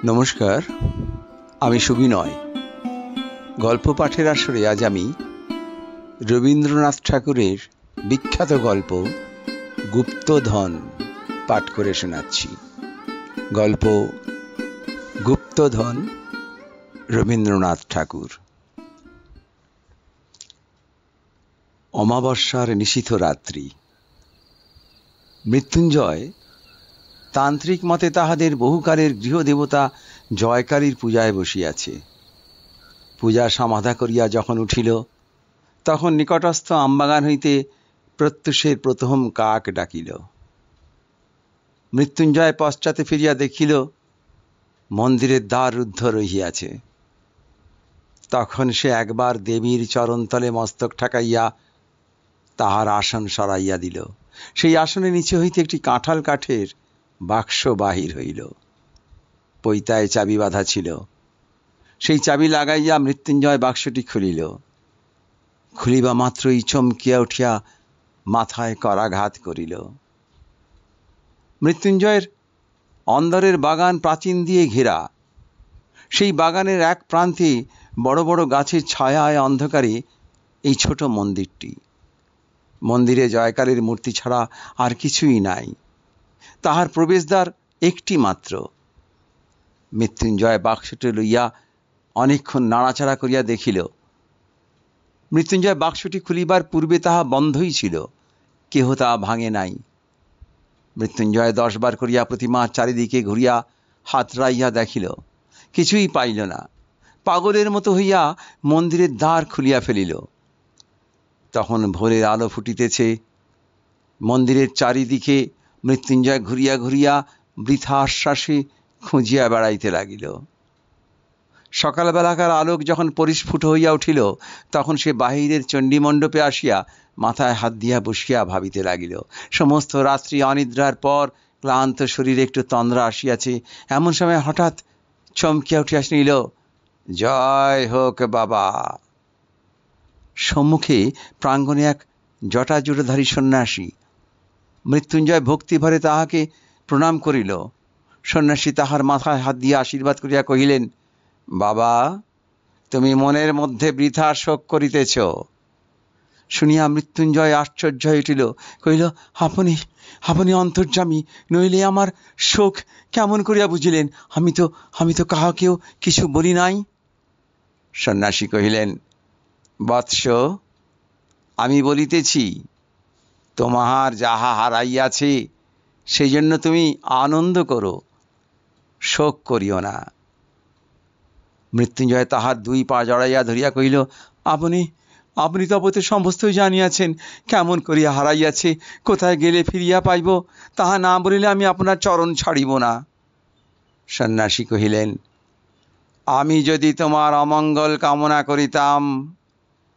নমস্কার, আমি সুবিনয়। গল্প পাঠের আসরে আজ আমি রবীন্দ্রনাথ ঠাকুরের বিখ্যাত গল্প গুপ্তধন পাঠ করে শোনাচ্ছি। গল্প গুপ্তধন, রবীন্দ্রনাথ ঠাকুর। অমাবস্যার নিশীথ রাত্রি। মৃত্যুঞ্জয় তান্ত্রিক মতে তাহাদের বহুকালের গৃহদেবতা জয়কালীর পূজায় বসিয়াছে। পূজা সমাধা করিয়া যখন উঠিল, তখন নিকটস্থ আমবাগান হইতে প্রত্যুষের প্রথম কাক ডাকিল। মৃত্যুঞ্জয় পশ্চাতে ফিরিয়া দেখিল মন্দিরের দ্বার রুদ্ধ রহিয়াছে। তখন সে একবার দেবীর চরণতলে মস্তক ঠেকাইয়া তাহার আসন সরাইয়া দিল। সেই আসনের নিচে হইতে একটি কাঁঠাল কাঠের বাক্স বাহির হইল। পৈতায় চাবি বাঁধা ছিল। সেই চাবি লাগাইয়া মৃত্যুঞ্জয় বাক্সটি খুলিল। খুলিবা মাত্রই চমকিয়া উঠিয়া মাথায় করাঘাত করিল। মৃত্যুঞ্জয়ের অন্দরের বাগান প্রাচীন দিয়ে ঘেরা। সেই বাগানের এক প্রান্তে বড় বড় গাছের ছায়ায় অন্ধকারে এই ছোট মন্দিরটি। মন্দিরে জয়কালীর মূর্তি ছাড়া আর কিছুই নাই। তাহার প্রবেশদ্বার একটি মাত্র। মৃত্যুঞ্জয় বাক্সটি লইয়া অনেকক্ষণ নাড়াচাড়া করিয়া দেখিল। মৃত্যুঞ্জয় বাক্সটি খুলিবার পূর্বে তাহা বন্ধই ছিল, কেহ তাহা ভাঙে নাই। মৃত্যুঞ্জয় 10 বার করিয়া প্রতিমার চারিদিকে ঘুরিয়া হাতড়াইয়া দেখিল, কিছুই পাইল না। পাগলের মতো হইয়া মন্দিরের দ্বার খুলিয়া ফেলিল। তখন ভোরের আলো ফুটিতেছে। মন্দিরের চারিদিকে মৃত্যুঞ্জয় ঘুরিয়া ঘুরিয়া বৃথা আশ্বাসে খুঁজিয়া বেড়াইতে লাগিল। সকালবেলাকার আলোক যখন পরিস্ফুট হইয়া উঠিল, তখন সে বাহিরের চণ্ডীমণ্ডপে আসিয়া মাথায় হাত দিয়া বসিয়া ভাবিতে লাগিল। সমস্ত রাত্রি অনিদ্রার পর ক্লান্ত শরীরে একটু তন্দ্রা আসিয়াছে। এমন সময় হঠাৎ চমকিয়া উঠিয়া শুনিল, জয় হোক বাবা। সম্মুখে প্রাঙ্গণে এক জটাজুটধারী সন্ন্যাসী। মৃত্যুঞ্জয় ভক্তিভরে তাহাকে প্রণাম করিল। সন্ন্যাসী তাহার মাথায় হাত দিয়া আশীর্বাদ করিয়া কহিলেন, বাবা, তুমি মনের মধ্যে বৃথা শোক করিতেছ। শুনিয়া মৃত্যুঞ্জয় আশ্চর্য হয়ে উঠিল। কহিল, আপনি অন্তর্যামী, নইলে আমার শোক কেমন করিয়া বুঝিলেন? আমি তো কাহাকেও কিছু বলি নাই। সন্ন্যাসী কহিলেন, বৎস, আমি বলিতেছি, তোমার যাহা হারাইয়াছে সেই জন্য তুমি আনন্দ করো, শোক করিও না। মৃত্যুঞ্জয় তাহার 2 পা জড়াইয়া ধরিয়া কহিল, আপনি তপতে সমস্তই জানিয়াছেন, কেমন করিয়া হারাইয়াছে, কোথায় গেলে ফিরিয়া পাইব, তাহা না বলিলে আমি আপনার চরণ ছাড়িব না। সন্ন্যাসী কহিলেন, আমি যদি তোমার অমঙ্গল কামনা করিতাম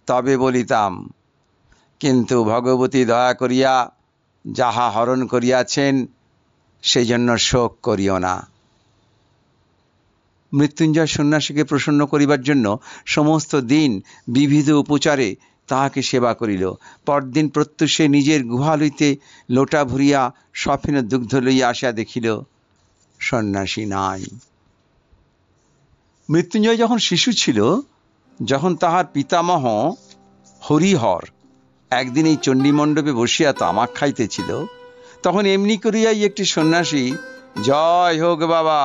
তবে বলিতাম, কিন্তু ভগবতী দয়া করিয়া যাহা হরণ করিয়াছেন সেই জন্য শোক করিও না। মৃত্যুঞ্জয় সন্ন্যাসীকে প্রসন্ন করিবার জন্য সমস্ত দিন বিবিধ উপচারে তাহাকে সেবা করিল। পরদিন প্রত্যুষে নিজের গুহা লইতে লোটা ভরিয়া সফিন দুগ্ধ লইয়া আসিয়া দেখিল সন্ন্যাসী নাই। মৃত্যুঞ্জয় যখন শিশু ছিল, যখন তাহার পিতামহ হরিহর একদিন এই চণ্ডীমণ্ডপে বসিয়া তামাক খাইতেছিল, তখন এমনি করিয়াই একটি সন্ন্যাসী জয় হোক বাবা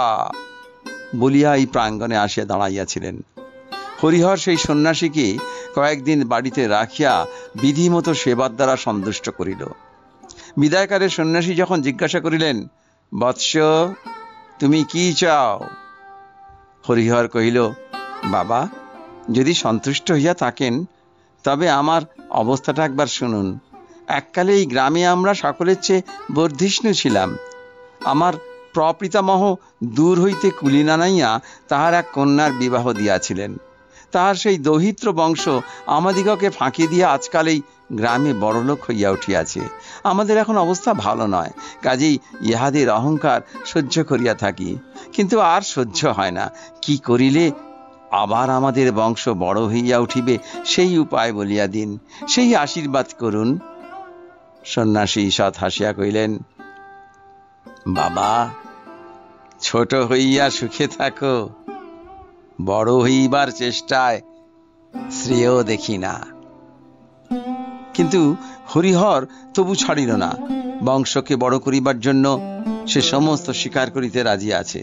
বলিয়া এই প্রাঙ্গণে আসিয়া দাঁড়াইয়াছিলেন। হরিহর সেই সন্ন্যাসীকে কয়েকদিন বাড়িতে রাখিয়া বিধিমতো সেবার দ্বারা সন্তুষ্ট করিল। বিদায়কালে সন্ন্যাসী যখন জিজ্ঞাসা করিলেন, বৎস, তুমি কি চাও? হরিহর কহিল, বাবা, যদি সন্তুষ্ট হইয়া থাকেন তবে আমার অবস্থাটা একবার শুনুন। এককালে এই গ্রামে আমরা সকলের চেয়ে বর্ধিষ্ণু ছিলাম। আমার প্রপিতামহ দূর হইতে কুলি নানাইয়া তাহার এক কন্যার বিবাহ দিয়াছিলেন। তাহার সেই দৌহিত্র বংশ আমাদিগকে ফাঁকি দিয়া আজকাল এই গ্রামে বড়লোক হইয়া উঠিয়াছে। আমাদের এখন অবস্থা ভালো নয়, কাজেই ইহাদের অহংকার সহ্য করিয়া থাকি, কিন্তু আর সহ্য হয় না। কি করিলে আবার আমাদের বংশ বড় হইয়া উঠিবে সেই উপায় বলিয়া দিন, সেই আশীর্বাদ করুন। সন্ন্যাসী ঈষৎ হাসিয়া কহিলেন, বাবা, ছোট হইয়া সুখে থাকো, বড় হইবার চেষ্টায় শ্রেয় দেখি না। কিন্তু হরিহর তবু ছাড়িল না। বংশকে বড় করিবার জন্য সে সমস্ত স্বীকার করিতে রাজি আছে।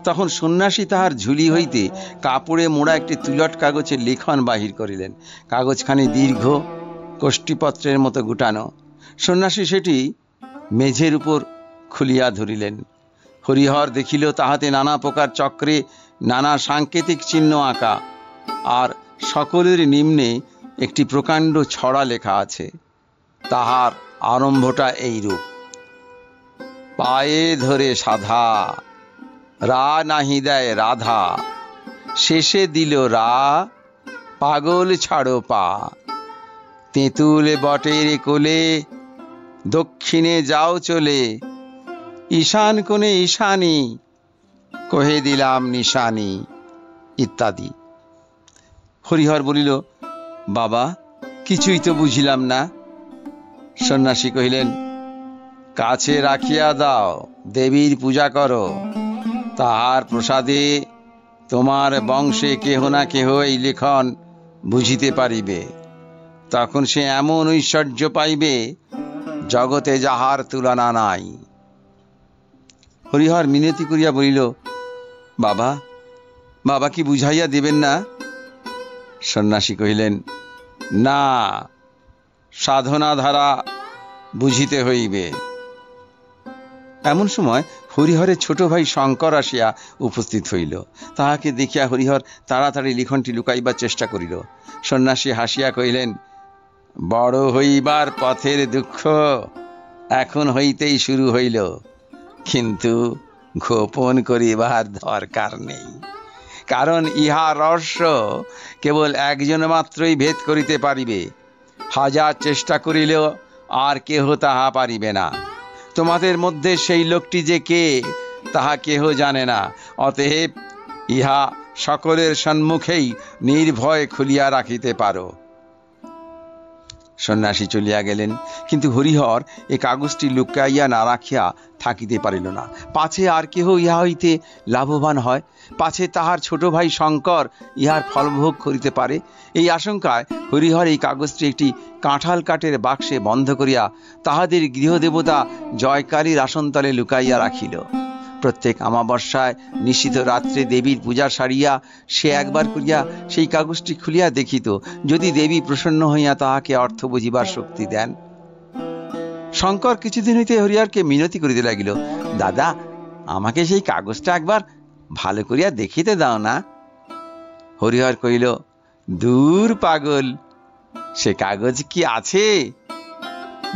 তখন সন্ন্যাসী তাহার ঝুলি হইতে কাপড়ে মোড়া একটি তুলট কাগজের লিখন বাহির করিলেন। কাগজখানি দীর্ঘ, কোষ্ঠীপত্রের মতো গুটানো। সন্ন্যাসী সেটি মেঝের উপর খুলিয়া ধরিলেন। হরিহর দেখিল তাহাতে নানা প্রকার চক্রে নানা সাংকেতিক চিহ্ন আঁকা, আর সকলের নিম্নে একটি প্রকাণ্ড ছড়া লেখা আছে। তাহার আরম্ভটা এইরূপ: পায়ে ধরে সাধা, রা নাহি দেয় রাধা, শেষে দিল রা, পাগল ছাড়ো পা, তেঁতুল বটের কোলে, দক্ষিণে যাও চলে, ঈশান কোণে ঈশানী, কহে দিলাম নিশানি, ইত্যাদি। হরিহর বলিল, বাবা, কিছুই তো বুঝিলাম না। সন্ন্যাসী কহিলেন, কাছে রাখিয়া দাও, দেবীর পূজা করো, তাহার প্রসাদে তোমার বংশে কেহ না কেহ এই লেখন বুঝিতে পারিবে। তখন সে এমন ঐশ্বর্য পাইবে, জগতে যাহার তুলনা নাই। হরিহর মিনতি করিয়া বলিল, বাবা, বাবা কি বুঝাইয়া দেবেন না? সন্ন্যাসী কহিলেন, না, সাধনা ধারা বুঝিতে হইবে। এমন সময় হরিহরের ছোট ভাই শঙ্কর আসিয়া উপস্থিত হইল। তাহাকে দেখিয়া হরিহর তাড়াতাড়ি লিখনটি লুকাইবার চেষ্টা করিল। সন্ন্যাসী হাসিয়া কহিলেন, বড় হইবার পথের দুঃখ এখন হইতেই শুরু হইল, কিন্তু গোপন করিবার দরকার নেই, কারণ ইহা রহস্য কেবল একজন মাত্রই ভেদ করিতে পারিবে। হাজার চেষ্টা করিলেও আর কেহ তাহা পারিবে না। তোমাদের মধ্যে সেই লোকটি যে কে তাহা কেহ জানে না, অতএব ইহা সকলের সম্মুখেই নির্ভয় খুলিয়া রাখিতে পারো। সন্ন্যাসী চলিয়া গেলেন, কিন্তু হরিহর এই কাগজটি লুকাইয়া না রাখিয়া থাকিতে পারিল না। পাছে আর কেহ ইহা হইতে লাভবান হয়, পাছে তাহার ছোট ভাই শঙ্কর ইহার ফলভোগ করিতে পারে। এই আশঙ্কায় হরিহর এই কাগজটি একটি কাঁঠাল কাঠের বাক্সে বন্ধ করিয়া তাহাদের গৃহদেবতা জয়কালীর আসনতলে লুকাইয়া রাখিল। প্রত্যেক অমাবস্যায় নিশিত রাত্রে দেবীর পূজা সারিয়া সে একবার করিয়া সেই কাগজটি খুলিয়া দেখিত, যদি দেবী প্রসন্ন হইয়া তাহাকে অর্থ বুঝিবার শক্তি দেন। শঙ্কর কিছুদিন হইতে হরিহরকে মিনতি করিতে লাগিল, দাদা, আমাকে সেই কাগজটা একবার ভালো করিয়া দেখিতে দাও না। হরিহর কহিল, দূর পাগল, সে কাগজ কি আছে?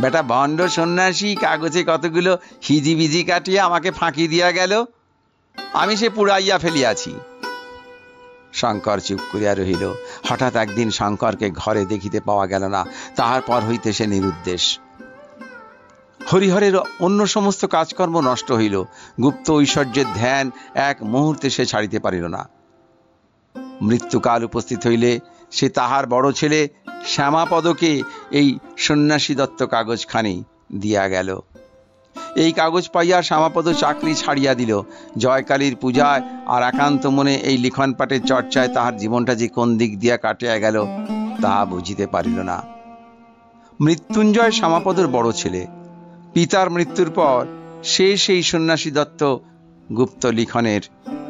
বেটা ভণ্ড সন্ন্যাসী কাগজে কতগুলো হিজিবিজি কাটিয়া আমাকে ফাঁকি দিয়া গেল, আমি সে পুড়াইয়া ফেলিয়াছি। শঙ্কর চুপ করিয়া রহিল। হঠাৎ একদিন শঙ্করকে ঘরে দেখিতে পাওয়া গেল না। তাহার পর হইতে সে নিরুদ্দেশ। হরিহরের অন্য সমস্ত কাজকর্ম নষ্ট হইল। গুপ্ত ঐশ্বর্যের ধ্যান এক মুহূর্তে সে ছাড়িতে পারিল না। মৃত্যুকাল উপস্থিত হইলে সে তাহার বড় ছেলে শ্যামাপদকে এই সন্ন্যাসী দত্ত কাগজখানি দিয়া গেল। এই কাগজ পাইয়া শ্যামাপদ চাকরি ছাড়িয়া দিল। জয়কালীর পূজায় আর একান্ত মনে এই লিখন পাঠের চর্চায় তাহার জীবনটা যে কোন দিক দিয়া কাটিয়া গেল তাহা বুঝিতে পারিল না। মৃত্যুঞ্জয় শ্যামাপদর বড় ছেলে। পিতার মৃত্যুর পর সে সেই সন্ন্যাসী দত্ত গুপ্ত লিখনের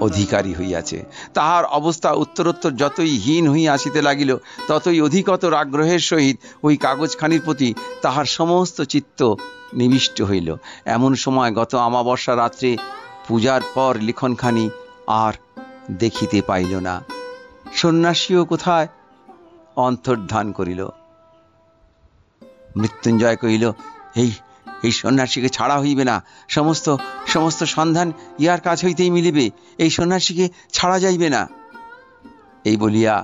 অধিকারী হইয়াছে। তাহার অবস্থা উত্তরোত্তর যতই হীন হইয়া আসিতে লাগিল, ততই অধিকতর আগ্রহের সহিত ওই কাগজখানির প্রতি তাহার সমস্ত চিত্ত নিবিষ্ট হইল। এমন সময় গত অমাবস্যা রাত্রে পূজার পর লিখনখানি আর দেখিতে পাইল না। সন্ন্যাসীও কোথায় অন্তর্ধান করিল। মৃত্যুঞ্জয় কহিল, এই সন্ন্যাসীকে ছাড়া হইবে না, সমস্ত সন্ধান ইহার কাছ হইতেই মিলিবে, এই সন্ন্যাসীকে ছাড়া যাইবে না। এই বলিয়া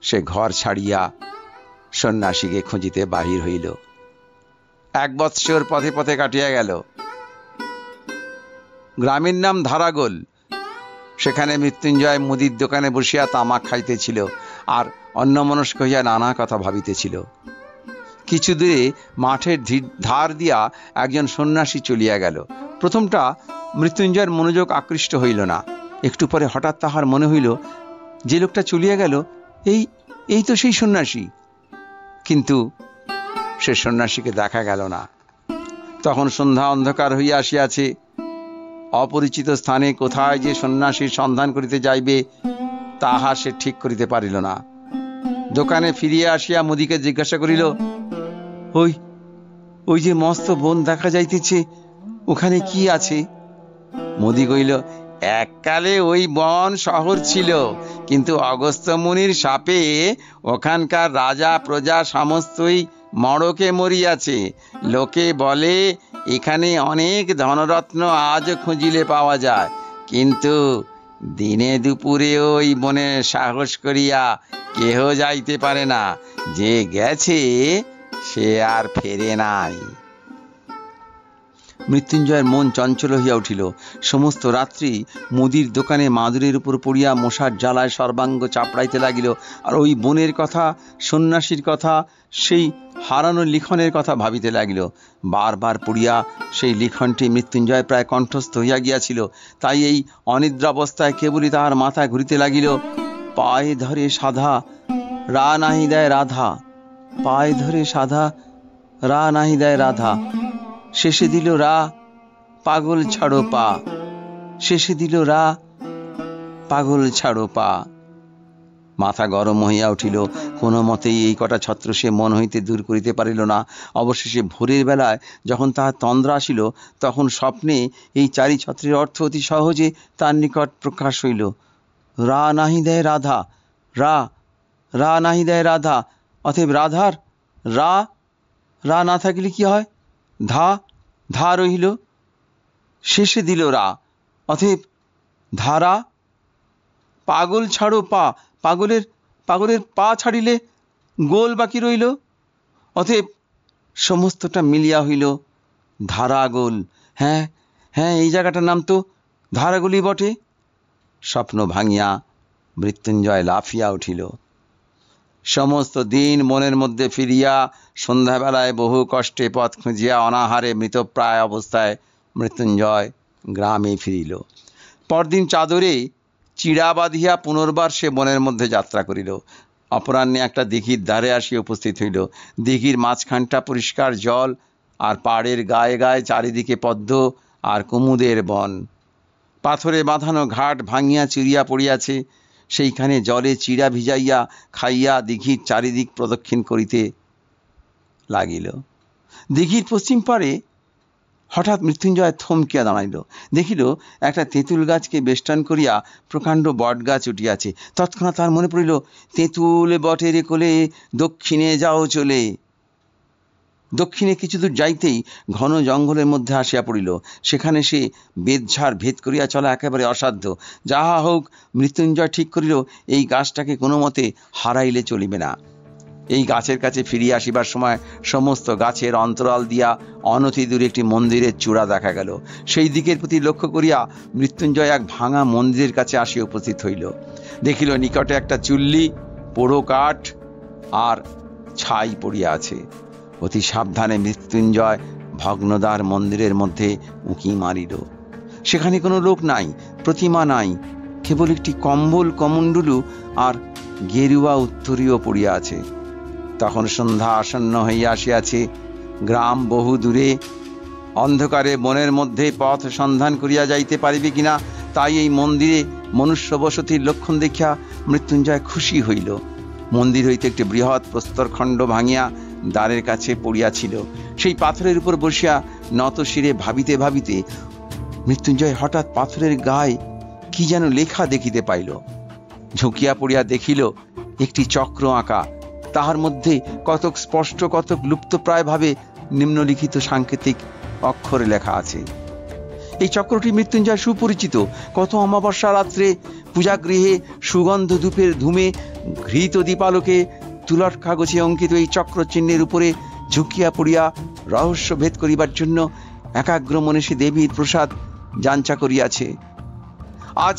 সে ঘর ছাড়িয়া সন্ন্যাসীকে খুঁজিতে বাহির হইল। 1 বৎসর পথে পথে কাটিয়া গেল। গ্রামের নাম ধারাগোল। সেখানে মৃত্যুঞ্জয় মুদির দোকানে বসিয়া তামাক খাইতেছিল আর অন্যমনস্ক হইয়া নানা কথা ভাবিতেছিল। কিছু দূরে মাঠের ধার দিয়া একজন সন্ন্যাসী চলিয়া গেল। প্রথমটা মৃত্যুঞ্জয়ের মনোযোগ আকৃষ্ট হইল না। একটু পরে হঠাৎ তাহার মনে হইল যে লোকটা চলিয়া গেল এই তো সেই সন্ন্যাসী, কিন্তু সে সন্ন্যাসীকে দেখা গেল না। তখন সন্ধ্যা অন্ধকার হইয়া আসিয়াছে। অপরিচিত স্থানে কোথায় যে সন্ন্যাসীর সন্ধান করিতে যাইবে তাহা সে ঠিক করিতে পারিল না। দোকানে ফিরিয়া আসিয়া মুদিকে জিজ্ঞাসা করিল, ওই যে মস্ত বন দেখা যাইতেছে, ওখানে কি আছে? মুদি কইল, এককালে ওই বন শহর ছিল, কিন্তু অগস্ত্য মুনির শাপে ওখানকার রাজা প্রজা সমস্তই মড়কে মরিয়াছে। লোকে বলে এখানে অনেক ধনরত্ন আজ খুঁজিলে পাওয়া যায়, কিন্তু দিনে দুপুরে ওই বনে সাহস করিয়া কেহ যাইতে পারে না। যে গেছে সে আর ফেরে নাই। মৃত্যুঞ্জয়ের মন চঞ্চল হইয়া উঠিল। সমস্ত রাত্রি মুদির দোকানে মাদুরের উপর পড়িয়া মশার জ্বালায় সর্বাঙ্গ চাপড়াইতে লাগিল। আর ওই বনের কথা, সন্ন্যাসীর কথা, সেই হারানো লিখনের কথা ভাবিতে লাগিল। বারবার পড়িয়া সেই লিখনটি মৃত্যুঞ্জয় প্রায় কণ্ঠস্থ হইয়া গিয়াছিল। তাই এই অনিদ্রাবস্থায় কেবলই তাহার মাথায় ঘুরিতে লাগিল, পায়ে ধরে সাধা রা নাহি দেয় রাধা, পায়ে ধরে সাধা রা নাহি দেয় রাধা, শেষে দিল রা পাগল ছাড়ো পা, শেষে দিল রা পাগল ছাড়ো পা। মাথা গরম হইয়া উঠিল। কোনো মতেই এই কটা ছত্র সে মন হইতে দূর করিতে পারিল না। অবশেষে ভোরের বেলায় যখন তাহার তন্দ্রা আসিল, তখন স্বপ্নে এই চারি ছত্রের অর্থ অতি সহজে তার নিকট প্রকাশ হইল। রা নাহি দেয় রাধা, রা নাহি দেয় রাধা, অতএব রাধার রা না থাকিলে কি হয়? ধা রহিল, শেষে দিল রা, অতএব ধারা। পাগল ছাড়ো পা, পাগলের পা ছাড়িলে গোল বাকি রইল, অতএব সমস্তটা মিলিয়া হইল ধারাগোল। হ্যাঁ, এই জায়গাটার নাম তো ধারাগোলই বটে। স্বপ্ন ভাঙিয়া মৃত্যুঞ্জয় লাফিয়া উঠিল। সমস্ত দিন মনের মধ্যে ফিরিয়া সন্ধ্যাবেলায় বহু কষ্টে পথ খুঁজিয়া অনাহারে মৃতপ্রায় অবস্থায় মৃত্যুঞ্জয় গ্রামে ফিরিল। পরদিন চাদরে চিড়া বাঁধিয়া পুনর্বার সে বনের মধ্যে যাত্রা করিল। অপরাহ্নে একটা দিঘির ধারে আসিয়া উপস্থিত হইল। দিঘির মাঝখানটা পরিষ্কার জল, আর পাড়ের গায়ে গায়ে চারিদিকে পদ্ম আর কুমুদের বন। পাথরে বাঁধানো ঘাট ভাঙিয়া চিরিয়া পড়িয়াছে। সেইখানে জলে চিড়া ভিজাইয়া খাইয়া দিঘির চারিদিক প্রদক্ষিণ করিতে লাগিল। দিঘির পশ্চিম পারে হঠাৎ মৃত্যুঞ্জয় থমকিয়া দাঁড়াইল। দেখিল একটা তেঁতুল গাছকে বেষ্টন করিয়া প্রকাণ্ড বট গাছ উঠিয়াছে। তৎক্ষণাৎ তার মনে পড়িল, তেঁতুল বটের কোলে দক্ষিণে যাও চলে। দক্ষিণে কিছু দূর যাইতেই ঘন জঙ্গলের মধ্যে আসিয়া পড়িল। সেখানে সে বেদঝাড় ভেদ করিয়া চলা একেবারে অসাধ্য। যাহা হোক, মৃত্যুঞ্জয় ঠিক করিল এই গাছটাকে কোনো মতে হারাইলে চলিবে না। এই গাছের কাছে ফিরিয়া আসিবার সময় সমস্ত গাছের অন্তরাল দিয়া অনতি দূরে একটি মন্দিরের চূড়া দেখা গেল। সেই দিকের প্রতি লক্ষ্য করিয়া মৃত্যুঞ্জয় এক ভাঙা মন্দিরের কাছে আসিয়া উপস্থিত হইল। দেখিল নিকটে একটা চুল্লি, পোড়ো কাঠ আর ছাই পড়িয়া আছে। অতি সাবধানে মৃত্যুঞ্জয় ভগ্নদার মন্দিরের মধ্যে উঁকি মারিল। সেখানে কোনো লোক নাই, প্রতিমা নাই, কেবল একটি কম্বল কমণ্ডলু আর গেরুয়া উত্তরীয় পড়িয়া আছে। তখন সন্ধ্যা আসন্ন হইয়া আসিয়াছে। গ্রাম বহু দূরে। অন্ধকারে বনের মধ্যে পথ সন্ধান করিয়া যাইতে পারিবে কিনা তাই এই মন্দিরে মনুষ্য বসতির লক্ষণ দেখিয়া মৃত্যুঞ্জয় খুশি হইল। মন্দির হইতে একটি বৃহৎ প্রস্তরখণ্ড ভাঙিয়া দ্বারের কাছে পড়িয়াছিল। সেই পাথরের উপর বসিয়া নত শিরে ভাবিতে ভাবিতে মৃত্যুঞ্জয় হঠাৎ পাথরের গায়ে কি যেন লেখা দেখিতে পাইল। ঝুঁকিয়া পড়িয়া দেখিল একটি চক্র আঁকা। তাহার মধ্যে কতক স্পষ্ট কতক লুপ্তপ্রায় ভাবে নিম্নলিখিত সাংকেতিক অক্ষরে লেখা আছে। এই চক্রটি মৃত্যুঞ্জয় সুপরিচিত। কত অমাবস্যা রাত্রে পূজাগৃহে সুগন্ধ ধূপের ধুমে ঘৃত দীপালোকে তুলট কাগজে অঙ্কিত এই চক্র চিহ্নের উপরে ঝুঁকিয়া পড়িয়া রহস্য ভেদ করিবার জন্য একাগ্র মনে সে দেবীর প্রসাদ যাঞ্চা করিয়াছে। আজ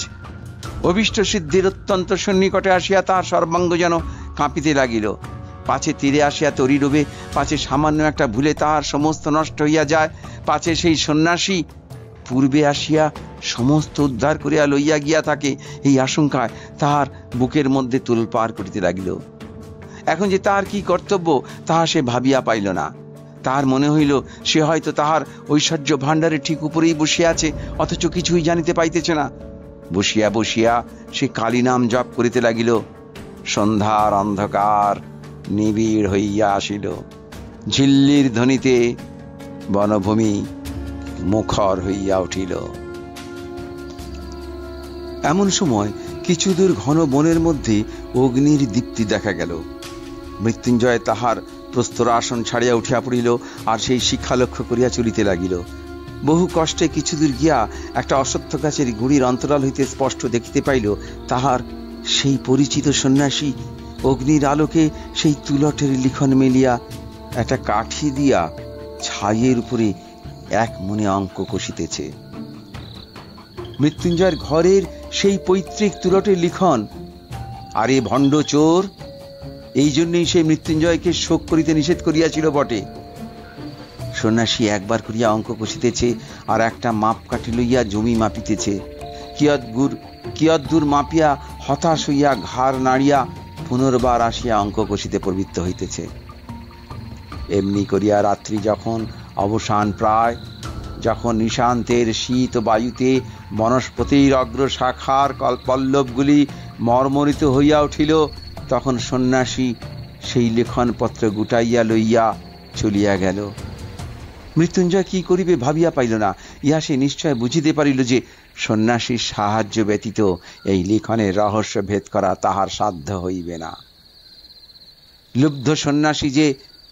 অভীষ্ট সিদ্ধির অত্যন্ত সন্নিকটে আসিয়া তাহার সর্বাঙ্গ যেন কাঁপিতে লাগিল। পাছে তীরে আসিয়া তরি ডোবে, পাছে সামান্য একটা ভুলে তাহার সমস্ত নষ্ট হইয়া যায়, পাছে সেই সন্ন্যাসী পূর্বে আসিয়া সমস্ত উদ্ধার করিয়া লইয়া গিয়া থাকে, এই আশঙ্কায় তাহার বুকের মধ্যে তোলপাড় করিতে লাগিল। এখন যে তাহার কি কর্তব্য তাহা সে ভাবিয়া পাইল না। তাহার মনে হইল সে হয়তো তাহার ঐশ্বর্য ভাণ্ডারে ঠিক উপরেই বসিয়া আছে, অথচ কিছুই জানিতে পাইতেছে না। বসিয়া বসিয়া সে কালী নাম জপ করিতে লাগিল। সন্ধ্যার অন্ধকার নিবিড় হইয়া আসিল। ঝিল্লির ধ্বনিতে বনভূমি মুখর হইয়া উঠিল। এমন সময় কিছু দূর ঘন বনের মধ্যে অগ্নির দীপ্তি দেখা গেল। মৃত্যুঞ্জয় তাহার প্রস্তর আসন ছাড়িয়া উঠিয়া পড়িল, আর সেই শিক্ষা লক্ষ্য করিয়া চলিতে লাগিল। বহু কষ্টে কিছু দূর গিয়া একটা অশ্বত্থ গাছের গুড়ির অন্তরাল হইতে স্পষ্ট দেখিতে পাইল তাহার সেই পরিচিত সন্ন্যাসী অগ্নির আলোকে সেই তুলটের লিখন মেলিয়া একটা কাঠি দিয়া ছাইয়ের উপরে এক মনে অঙ্ক কষিতেছে। মৃত্যুঞ্জয়ের ঘরের সেই পৈতৃক তুলটের লিখন। আরে ভণ্ড চোর! এই জন্যই সে মৃত্যুঞ্জয়কে শোক করিতে নিষেধ করিয়াছিল বটে। সন্ন্যাসী একবার করিয়া অঙ্ক কষিতেছে, আর একটা মাপকাঠি লইয়া জমি মাপিতেছে। কিয়দ্দূর মাপিয়া হতাশ হইয়া ঘাড় নাড়িয়া পুনর্বার আসিয়া অঙ্ক কষিতে প্রবৃত্ত হইতেছে। এমনি করিয়া রাত্রি যখন অবসান প্রায়, যখন নিশান্তের শীত বায়ুতে বনস্পতির অগ্রশাখার পল্লবগুলি মর্মরিত হইয়া উঠিল, তখন সন্ন্যাসী সেই লেখনপত্র গুটাইয়া লইয়া চলিয়া গেল। মৃত্যুঞ্জয় কি করিবে ভাবিয়া পাইল না। ইহা সে নিশ্চয় বুঝিতে পারিল যে সন্ন্যাসীর সাহায্য ব্যতীত এই লিখনের রহস্য ভেদ করা তাহার সাধ্য হইবে না। লুব্ধ সন্ন্যাসী যে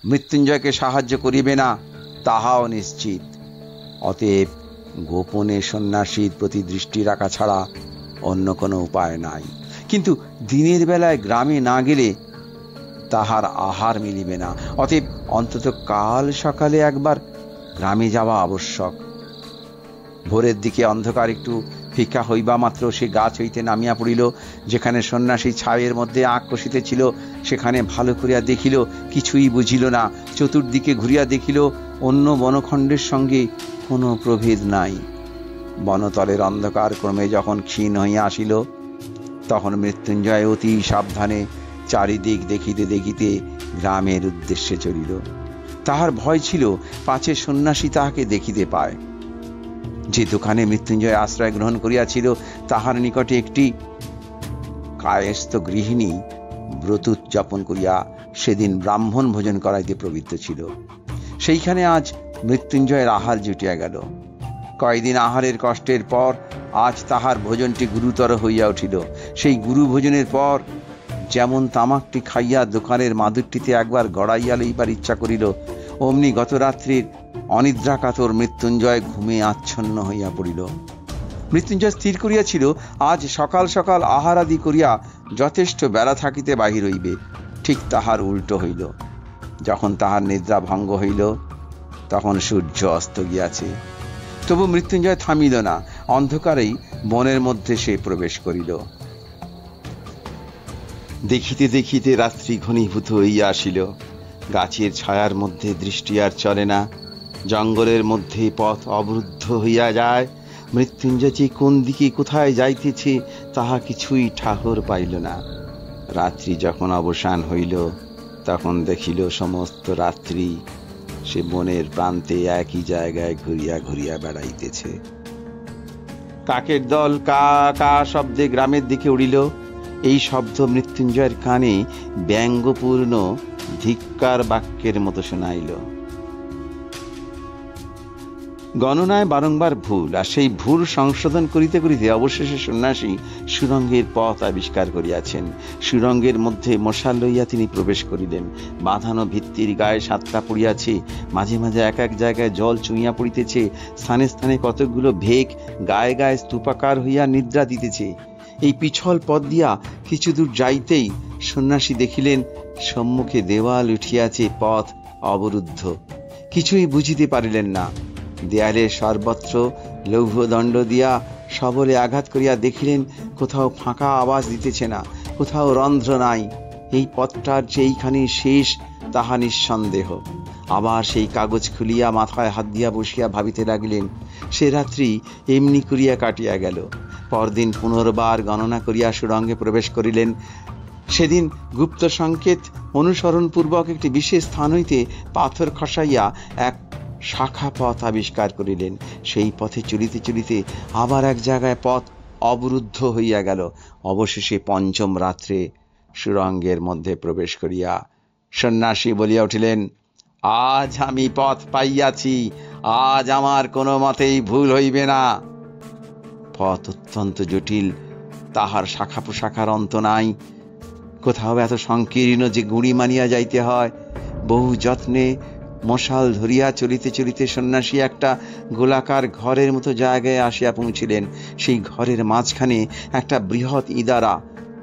মৃত্যুঞ্জয়কে সাহায্য করিবে না তাহাও নিশ্চিত। অতএব গোপনে সন্ন্যাসীর প্রতি দৃষ্টি রাখা ছাড়া অন্য কোনো উপায় নাই। কিন্তু দিনের বেলায় গ্রামে না গেলে তাহার আহার মিলিবে না। অতএব অন্তত কাল সকালে একবার গ্রামে যাওয়া আবশ্যক। ভোরের দিকে অন্ধকার একটু ফিকা হইবা মাত্র সে গাছ হইতে নামিয়া পড়িল। যেখানে সন্ন্যাসী ছায়ের মধ্যে আঁক কষিতেছিল সেখানে ভালো করিয়া দেখিল, কিছুই বুঝিল না। চতুর্দিকে ঘুরিয়া দেখিল, অন্য বনখণ্ডের সঙ্গে কোনো প্রভেদ নাই। বনতলের অন্ধকার ক্রমে যখন ক্ষীণ হইয়া আসিল, তখন মৃত্যুঞ্জয় অতি সাবধানে চারিদিক দেখিতে দেখিতে গ্রামের উদ্দেশ্যে চলিল। তাহার ভয় ছিল পাছে সন্ন্যাসী তাহাকে দেখিতে পায়। যে দোকানে মৃত্যুঞ্জয় আশ্রয় গ্রহণ করিয়াছিল তাহার নিকটে একটি কায়স্থ গৃহিণী ব্রত উদযাপন করিয়া সেদিন ব্রাহ্মণ ভোজন করাইতে প্রবৃত্ত ছিল। সেইখানে আজ মৃত্যুঞ্জয়ের আহার জুটিয়া গেল। কয়দিন আহারের কষ্টের পর আজ তাহার ভোজনটি গুরুতর হইয়া উঠিল। সেই গুরু ভোজনের পর যেমন তামাকটি খাইয়া দোকানের মাদুরটিতে একবার গড়াইয়া লইবার ইচ্ছা করিল, অমনি গত রাত্রির অনিদ্রাকাতর মৃত্যুঞ্জয় ঘুমে আচ্ছন্ন হইয়া পড়িল। মৃত্যুঞ্জয় স্থির করিয়াছিল আজ সকাল সকাল আহার আদি করিয়া যথেষ্ট বেলা থাকিতে বাহির হইবে। ঠিক তাহার উল্টো হইল। যখন তাহার নিদ্রা ভঙ্গ হইল তখন সূর্য অস্ত গিয়াছে। তবু মৃত্যুঞ্জয় থামিল না। অন্ধকারেই বনের মধ্যে সে প্রবেশ করিল। দেখিতে দেখিতে রাত্রি ঘনীভূত হইয়া আসিল। গাছের ছায়ার মধ্যে দৃষ্টি আর চলে না। জঙ্গলের মধ্যে পথ অবরুদ্ধ হইয়া যায়। মৃত্যুঞ্জয় যে কোন দিকে কোথায় যাইতেছে তাহা কিছুই ঠাহর পাইল না। রাত্রি যখন অবসান হইল তখন দেখিল সমস্ত রাত্রি সে বনের প্রান্তে একই জায়গায় ঘুরিয়া ঘুরিয়া বেড়াইতেছে। কাকের দল কা কা শব্দে গ্রামের দিকে উড়িল। এই শব্দ মৃত্যুঞ্জয়ের কানে ব্যঙ্গপূর্ণ ধিক্কার বাক্যের মতো শোনাইল। গণনায় বারংবার ভুল, আর সেই ভুল সংশোধন করিতে করিতে অবশেষে সন্ন্যাসী সুরঙ্গের পথ আবিষ্কার করিয়াছেন। সুরঙ্গের মধ্যে মশাল লইয়া তিনি প্রবেশ করিলেন। বাঁধানো ভিত্তির গায়ে সাতটা পড়িয়াছে, মাঝে মাঝে এক এক জায়গায় জল চুইয়া পড়িতেছে, স্থানে স্থানে কতকগুলো ভেক গায়ে গায়ে স্তূপাকার হইয়া নিদ্রা দিতেছে। এই পিছল পথ দিয়া কিছু দূর যাইতেই সন্ন্যাসী দেখিলেন সম্মুখে দেওয়াল উঠিয়াছে, পথ অবরুদ্ধ। কিছুই বুঝিতে পারিলেন না। দেয়ালে সর্বত্র লৌহদণ্ড দিয়া সবলে আঘাত করিয়া দেখিলেন কোথাও ফাঁকা আওয়াজ দিতেছে না, কোথাও রন্ধ্র নাই। এই পথটার যে এইখানে শেষ তাহা নিঃসন্দেহ। আবার সেই কাগজ খুলিয়া মাথায় হাত দিয়া বসিয়া ভাবিতে লাগিলেন, সে রাত্রি এমনি করিয়া কাটিয়া গেল। পরদিন পুনর্বার গণনা করিয়া সুরঙ্গে প্রবেশ করিলেন। সেদিন গুপ্ত সংকেত অনুসরণ পূর্বক একটি বিশেষ স্থান হইতে পাথর খসাইয়া এক শাখা পথ আবিষ্কার করিলেন। সেই পথে চলিতে চলিতে আবার এক জায়গায় পথ অবরুদ্ধ হইয়া গেল। অবশেষে পঞ্চম রাত্রে সুরঙ্গের মধ্যে প্রবেশ করিয়া সন্ন্যাসী বলিয়া উঠিলেন, আজ আমি পথ পাইয়াছি, আজ আমার কোনো মতেই ভুল হইবে না। পথ অত্যন্ত জটিল, তাহার শাখা প্রশাখার অন্ত নাই। কোথাও এত সংকীর্ণ যে গুঁড়ি মানিয়া যাইতে হয়। বহু যত্নে মশাল ধরিয়া চলিতে চলিতে সন্ন্যাসী একটা গোলাকার ঘরের মতো জায়গায় আসিয়া পৌঁছিলেন। সেই ঘরের মাঝখানে একটা বৃহৎ ইদারা।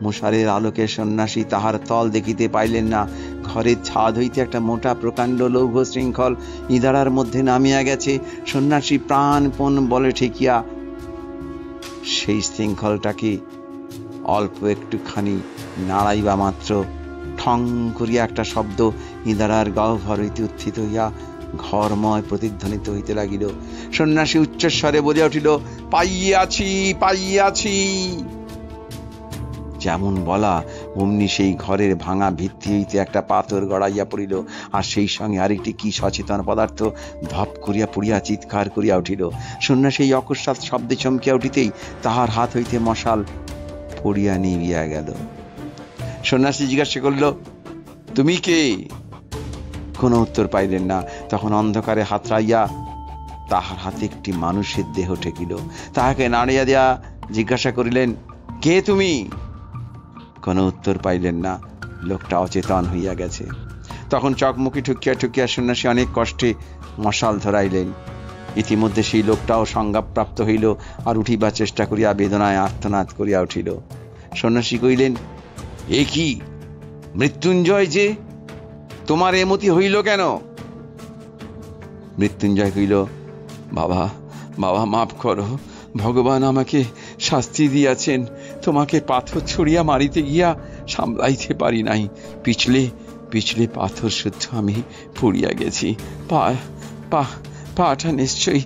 মশালের আলোকে সন্ন্যাসী তাহার তল দেখিতে পাইলেন না। ঘরের ছাদ হইতে একটা মোটা প্রকাণ্ড লৌহ শৃঙ্খল ইদারার মধ্যে নামিয়া গেছে। সন্ন্যাসী প্রাণপণ বলে ঠেকিয়া সেই শৃঙ্খলটাকে অল্প একটুখানি নাড়াইবা মাত্র ঠং করিয়া একটা শব্দ ইদারার গহ্বর হইতে উত্থিত হইয়া ঘরময় প্রতিধ্বনিত হইতে লাগিল। সন্ন্যাসী উচ্চস্বরে বলিয়া উঠিল, পাইয়াছি, পাইয়াছি। যেমন বলা অমনি সেই ঘরের ভাঙা ভিত্তি হইতে একটা পাথর গড়াইয়া পড়িল, আর সেই সঙ্গে আরেকটি কি সচেতন পদার্থ ধপ করিয়া পড়িয়া চিৎকার করিয়া উঠিল। সন্ন্যাসী এই অকস্মাৎ শব্দে চমকিয়া উঠিতেই তাহার হাত হইতে মশাল পড়িয়া নিভিয়া গেল। সন্ন্যাসী জিজ্ঞাসা করিল, তুমি কে? কোনো উত্তর পাইলেন না। তখন অন্ধকারে হাতড়াইয়া তাহার হাতে একটি মানুষের দেহ ঠেকিল। তাহাকে নাড়িয়া দিয়া জিজ্ঞাসা করিলেন, কে তুমি? কোনো উত্তর পাইলেন না। লোকটা অচেতন হইয়া গেছে। তখন চকমুখি ঠুকিয়া ঠুকিয়া সন্ন্যাসী অনেক কষ্টে মশাল ধরাইলেন। ইতিমধ্যে সেই লোকটাও সংজ্ঞাপ্রাপ্ত হইল, আর উঠিবার চেষ্টা করিয়া বেদনায় আর্তনাদ করিয়া উঠিল। সন্ন্যাসী কহিলেন, এ কি মৃত্যুঞ্জয়, যে তোমার এমতি হইল কেন? মৃত্যুঞ্জয় কহিল, বাবা, বাবা মাফ করো, ভগবান আমাকে শাস্তি দিয়াছেন। তোমাকে পাথর ছড়িয়া মারিতে গিয়া সামলাইতে পারি নাই। পিছলে পিছলে পাথর শুদ্ধ আমি পড়িয়া গেছি। পাটা নিশ্চয়ই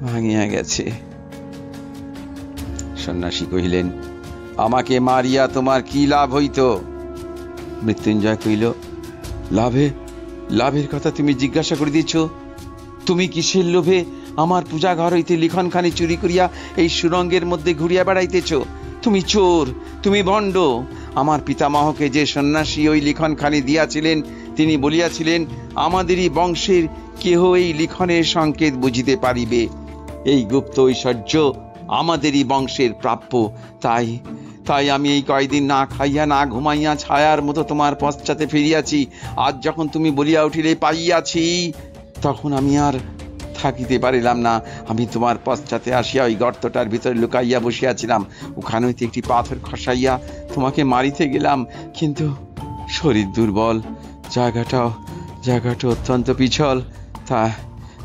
ভাঙিয়া গেছে। সন্ন্যাসী কহিলেন, আমাকে মারিয়া তোমার কি লাভ হইত? মৃত্যুঞ্জয় কহিল, লাভের কথা তুমি জিজ্ঞাসা করিতেছ? তুমি কিসের লোভে আমার পূজা ঘর হইতে লিখনখানি চুরি করিয়া এই সুরঙ্গের মধ্যে ঘুরিয়া বেড়াইতেছ? তুমি চোর, তুমি ভণ্ড। আমার পিতামহকে যে সন্ন্যাসী ওই লিখনখানি দিয়াছিলেন, তিনি বলিয়াছিলেন, আমাদেরই বংশের কেহ এই লিখনের সংকেত বুঝিতে পারিবে। এই গুপ্ত ঐশ্বর্য আমাদেরই বংশের প্রাপ্য। তাই আমি এই কয়দিন না খাইয়া না ঘুমাইয়া ছায়ার মতো তোমার পশ্চাতে ফিরিয়াছি। আজ যখন তুমি বলিয়া উঠিলে পাইয়াছি, তখন আমি আর থাকিতে পারিলাম না। আমি তোমার পশ্চাতে আসিয়া ওই গর্তটার ভিতরে লুকাইয়া বসিয়াছিলাম। ওখানে হইতে একটি পাথর খসাইয়া তোমাকে মারিতে গেলাম, কিন্তু শরীর দুর্বল, জায়গাটা অত্যন্ত পিছল,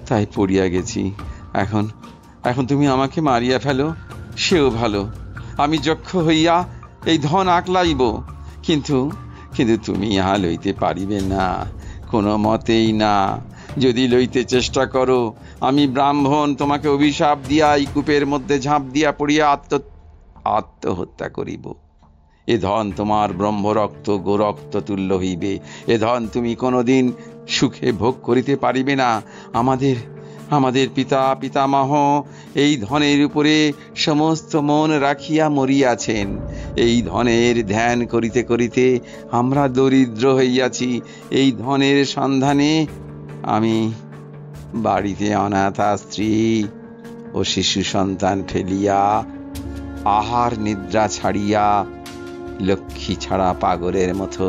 তাই পড়িয়া গেছি। এখন তুমি আমাকে মারিয়া ফেলো, সেও ভালো। আমি যক্ষ হইয়া এই ধন আকলাইব, কিন্তু তুমি ইহা লইতে পারিবে না, কোনো মতেই না। যদি লইতে চেষ্টা করো, আমি ব্রাহ্মণ তোমাকে অভিশাপ দিয়া এই কূপের মধ্যে ঝাঁপ দিয়া পড়িয়া আত্মহত্যা করিব। এ ধন তোমার ব্রহ্মরক্ত গোরক্ত তুল্য হইবে। এ ধন তুমি কোনোদিন সুখে ভোগ করিতে পারিবে না। আমাদের পিতামহ এই ধনের উপরে সমস্ত মন রাখিয়া মরিয়াছেন। এই ধনের ধ্যান করিতে করিতে আমরা দরিদ্র হইয়াছি। এই ধনের সন্ধানে আমি বাড়িতে অনাথা স্ত্রী ও শিশু সন্তান ফেলিয়া আহার নিদ্রা ছাড়িয়া লক্ষ্মী ছাড়া পাগলের মতো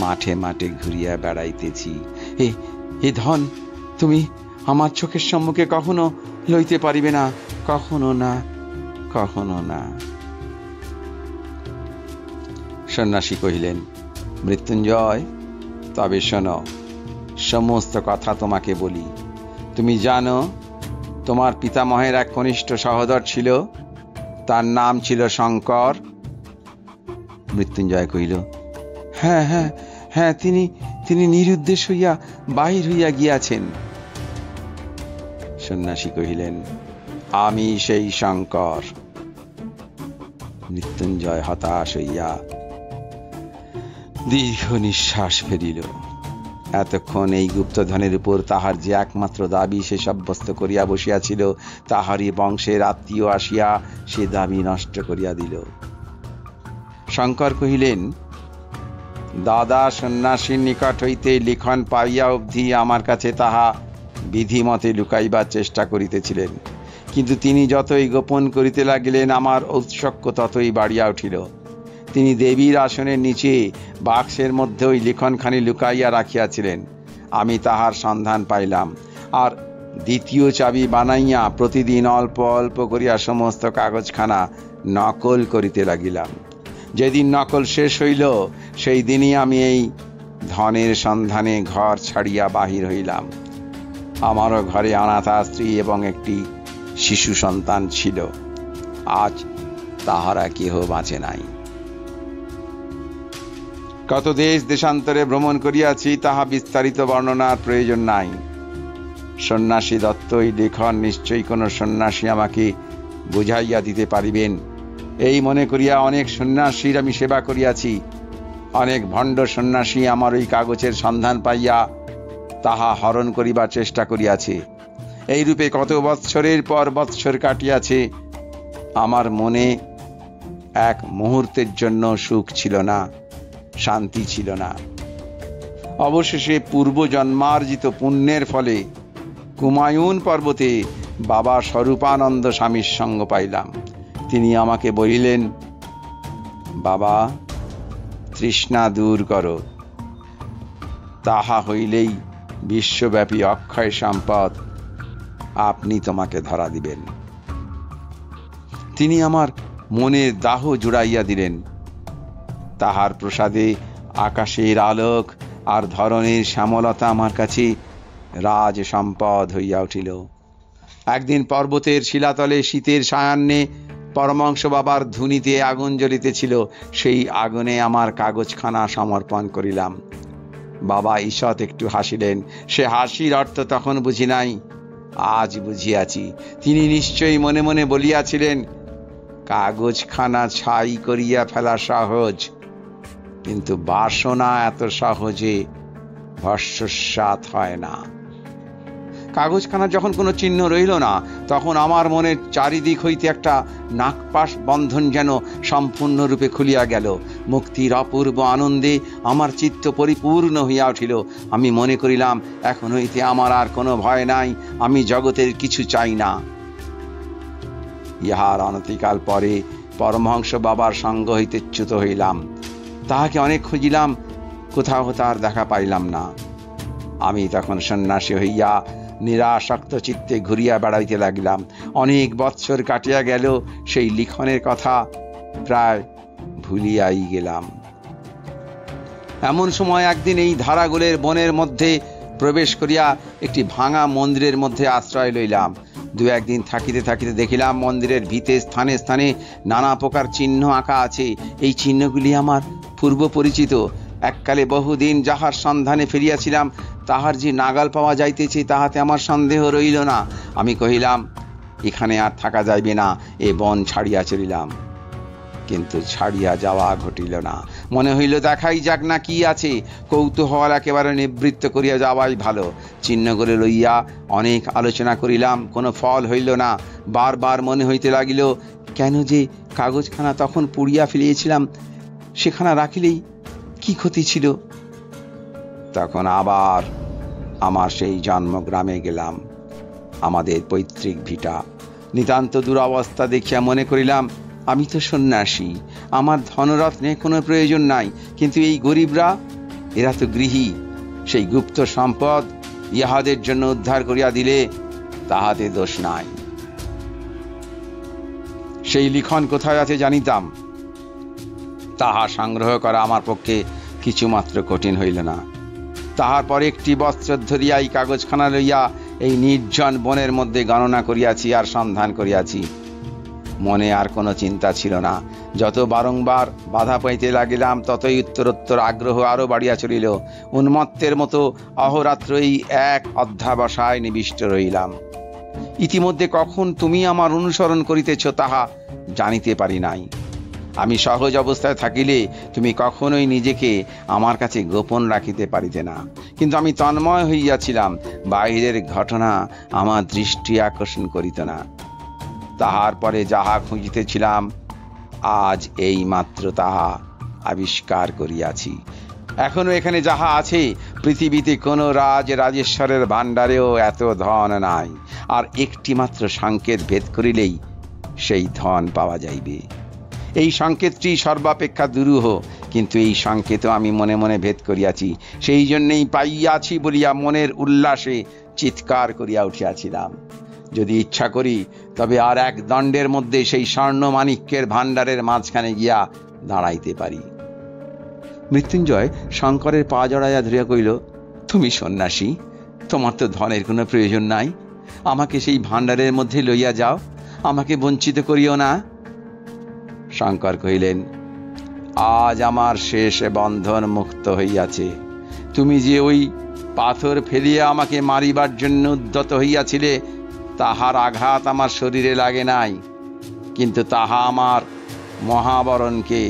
মাঠে মাঠে ঘুরিয়া বেড়াইতেছি। এ ধন তুমি আমার চোখের সম্মুখে কখনো লইতে পারিবে না, কখনো না, কখনো না। সন্ন্যাসী কহিলেন, মৃত্যুঞ্জয়, তবে শোনো, সমস্ত কথা তোমাকে বলি। তুমি জানো তোমার পিতামহের এক কনিষ্ঠ সহোদর ছিল, তার নাম ছিল শঙ্কর। মৃত্যুঞ্জয় কহিল, হ্যাঁ, তিনি নিরুদ্দেশ হইয়া বাহির হইয়া গিয়াছেন। সন্ন্যাসী কহিলেন, আমি সেই শঙ্কর। মৃত্যুঞ্জয় হতাশ হইয়া দীর্ঘ নিঃশ্বাস ফেলিল। এতক্ষণ এই গুপ্তধনের উপর তাহার যে একমাত্র দাবি সে সাব্যস্ত করিয়া বসিয়াছিল, তাহারই বংশের আত্মীয় আসিয়া সে দাবি নষ্ট করিয়া দিল। শঙ্কর কহিলেন, দাদা সন্ন্যাসীর নিকট হইতে লিখন পাইয়া অবধি আমার কাছে তাহা বিধিমতে লুকাইবার চেষ্টা করিতেছিলেন, কিন্তু তিনি যতই গোপন করিতে লাগিলেন আমার ঔৎসুক্য ততই বাড়িয়া উঠিল। তিনি দেবীর আসনের নিচে বাক্সের মধ্যে ওই লিখনখানি লুকাইয়া রাখিয়াছিলেন। আমি তাহার সন্ধান পাইলাম, আর দ্বিতীয় চাবি বানাইয়া প্রতিদিন অল্প অল্প করিয়া সমস্ত কাগজখানা নকল করিতে লাগিলাম। যেদিন নকল শেষ হইল সেই দিনই আমি এই ধনের সন্ধানে ঘর ছাড়িয়া বাহির হইলাম। আমারও ঘরে অনাথা স্ত্রী এবং একটি শিশু সন্তান ছিল। আজ তাহারা কেহ বাঁচে নাই। কত দেশ দেশান্তরে ভ্রমণ করিয়াছি, তাহা বিস্তারিত বর্ণনার প্রয়োজন নাই। সন্ন্যাসী দত্ত এই লেখন নিশ্চয়ই কোন সন্ন্যাসী আমাকে বুঝাইয়া দিতে পারিবেন, এই মনে করিয়া অনেক সন্ন্যাসীর আমি সেবা করিয়াছি। অনেক ভণ্ড সন্ন্যাসী আমার ওই কাগজের সন্ধান পাইয়া তাহা হরণ করিবার চেষ্টা করিয়াছে। এইরূপে কত বৎসরের পর বৎসর কাটিয়াছে। আমার মনে এক মুহূর্তের জন্য সুখ ছিল না, শান্তি ছিল না। অবশেষে পূর্ব জন্মার্জিত পুণ্যের ফলে কুমায়ুন পর্বতে বাবা স্বরূপানন্দ স্বামীর সঙ্গ পাইলাম। তিনি আমাকে বলিলেন, বাবা, তৃষ্ণা দূর করো, তাহা হইলেই বিশ্বব্যাপী অক্ষয় সম্পদ আপনি তোমাকে ধরা দিবেন। তিনি আমার মনের দাহ জুড়াইয়া দিলেন। তাহার প্রসাদে আকাশের আলোক আর ধরনের শ্যামলতা আমার কাছে রাজ সম্পদ হইয়া উঠিল। একদিন পর্বতের শিলাতলে শীতের সায়ান্নে পরমহংস বাবার ধুনিতে আগুন জ্বলিতেছিল। সেই আগুনে আমার কাগজখানা সমর্পণ করিলাম। বাবা ঈষৎ একটু হাসিলেন। সে হাসির অর্থ তখন বুঝি নাই, আজ বুঝিয়াছি। তিনি নিশ্চয়ই মনে মনে বলিয়াছিলেন, কাগজখানা ছাই করিয়া ফেলা সহজ, কিন্তু বাসনা এত সহজে ভস্মসাৎ হয় না। কাগজখানা যখন কোনো চিহ্ন রইল না, তখন আমার মনের চারিদিক হইতে একটা নাগপাশ বন্ধন যেন সম্পূর্ণরূপে খুলিয়া গেল। মুক্তির অপূর্ব আনন্দে আমার চিত্ত পরিপূর্ণ হইয়া উঠিল। আমি মনে করিলাম, এখন হইতে আমার আর কোনো ভয় নাই, আমি জগতের কিছু চাই না। ইহার অনতিকাল পরে পরমহংস বাবার সঙ্গ হইতে চ্যুত হইলাম। তাহাকে অনেক খুঁজিলাম, কোথাও তার দেখা পাইলাম না। আমি তখন সন্ন্যাসী হইয়া নিরাসক্ত চিত্তে ঘুরিয়া বেড়াইতে লাগিলাম। অনেক বৎসর কাটিয়া গেল, সেই লিখনের কথা প্রায় ভুলিয়াই গেলাম। এমন সময় একদিন এই ধারাগুলের বনের মধ্যে প্রবেশ করিয়া একটি ভাঙা মন্দিরের মধ্যে আশ্রয় লইলাম। দু একদিন থাকিতে থাকিতে দেখিলাম মন্দিরের ভিতে স্থানে স্থানে নানা প্রকার চিহ্ন আঁকা আছে। এই চিহ্নগুলি আমার পূর্ব পরিচিত। এককালে বহুদিন যাহার সন্ধানে ফিরিয়াছিলাম, তাহার যে নাগাল পাওয়া যাইতেছে তাহাতে আমার সন্দেহ রইল না। আমি কহিলাম, এখানে আর থাকা যাইবে না, এ বন ছাড়িয়া চলিলাম। কিন্তু ছাড়িয়া যাওয়া ঘটিল না। মনে হইল দেখাই যাক না কি আছে। কৌতূহল একেবারে নিবৃত্ত করিয়া যাওয়াই ভালো। চিহ্নগুলো লইয়া অনেক আলোচনা করিলাম, কোনো ফল হইল না। বারবার মনে হইতে লাগিল, কেন যে কাগজখানা তখন পুড়িয়া ফেলিয়েছিলাম, সেখানা রাখিলেই কি ক্ষতি ছিল। তখন আবার আমার সেই জন্মগ্রামে গেলাম, আমাদের পৈতৃক ভিটা। নিতান্ত দুরবস্থা দেখিয়া মনে করিলাম, আমি তো সন্ন্যাসী, আমার ধনরত্নে কোনো প্রয়োজন নাই, কিন্তু এই গরিবরা, এরা তো গৃহী। সেই গুপ্ত সম্পদ ইহাদের জন্য উদ্ধার করিয়া দিলে তাহাতে দোষ নাই। সেই লিখন কোথায় আছে জানিতাম। তাহা সংগ্রহ করা আমার পক্ষে কিছুমাত্র কঠিন হইল না। তাহার পর একটি বৎসর ধরিয়া এই কাগজখানা লইয়া এই নির্জন বনের মধ্যে গণনা করিয়াছি আর সন্ধান করিয়াছি। মনে আর কোনো চিন্তা ছিল না। যত বারংবার বাধা পাইতে লাগিলাম, ততই উত্তরোত্তর আগ্রহ আরো বাড়িয়া চলিল। উন্মত্তের মতো অহরাত্র এই এক অধ্যাবসায় নিবিষ্ট রহিলাম। ইতিমধ্যে কখন তুমি আমার অনুসরণ করিতেছ তাহা জানিতে পারি নাই। আমি সহজ অবস্থায় থাকিলে তুমি কখনোই নিজেকে আমার কাছে গোপন রাখিতে পারিতে না, কিন্তু আমি তন্ময় হইয়াছিলাম, বাহিরের ঘটনা আমার দৃষ্টি আকর্ষণ করিত না। তাহার পরে যাহা খুঁজিতেছিলাম, আজ এই মাত্র তাহা আবিষ্কার করিয়াছি। এখনো এখানে যাহা আছে, পৃথিবীতে কোনো রাজেশ্বরের ভাণ্ডারেও এত ধন নাই, আর একটি মাত্র সংকেত ভেদ করিলেই সেই ধন পাওয়া যাইবে। এই সংকেতটি সর্বাপেক্ষা দুরূহ, কিন্তু এই সংকেত আমি মনে মনে ভেদ করিয়াছি, সেই জন্যই পাইয়াছি বলিয়া মনের উল্লাসে চিৎকার করিয়া উঠিয়াছিলাম। যদি ইচ্ছা করি তবে আর এক দণ্ডের মধ্যে সেই স্বর্ণ মাণিক্যের ভাণ্ডারের মাঝখানে গিয়া দাঁড়াইতে পারি। মৃত্যুঞ্জয় শঙ্করের পা জড়াইয়া ধরিয়া কহিল, তুমি সন্ন্যাসী, তোমার তো ধনের কোনো প্রয়োজন নাই, আমাকে সেই ভাণ্ডারের মধ্যে লইয়া যাও, আমাকে বঞ্চিত করিও না। শঙ্কর কহিলেন, আজ আমার শেষ বন্ধন মুক্ত হইয়াছে। তুমি যে ওই পাথর ফেলিয়া আমাকে মারিবার জন্য উদ্যত হইয়াছিলে, তাহার আঘাত আমার শরীরে লাগে নাই, কিন্তু তাহা আমার মহাবরণকে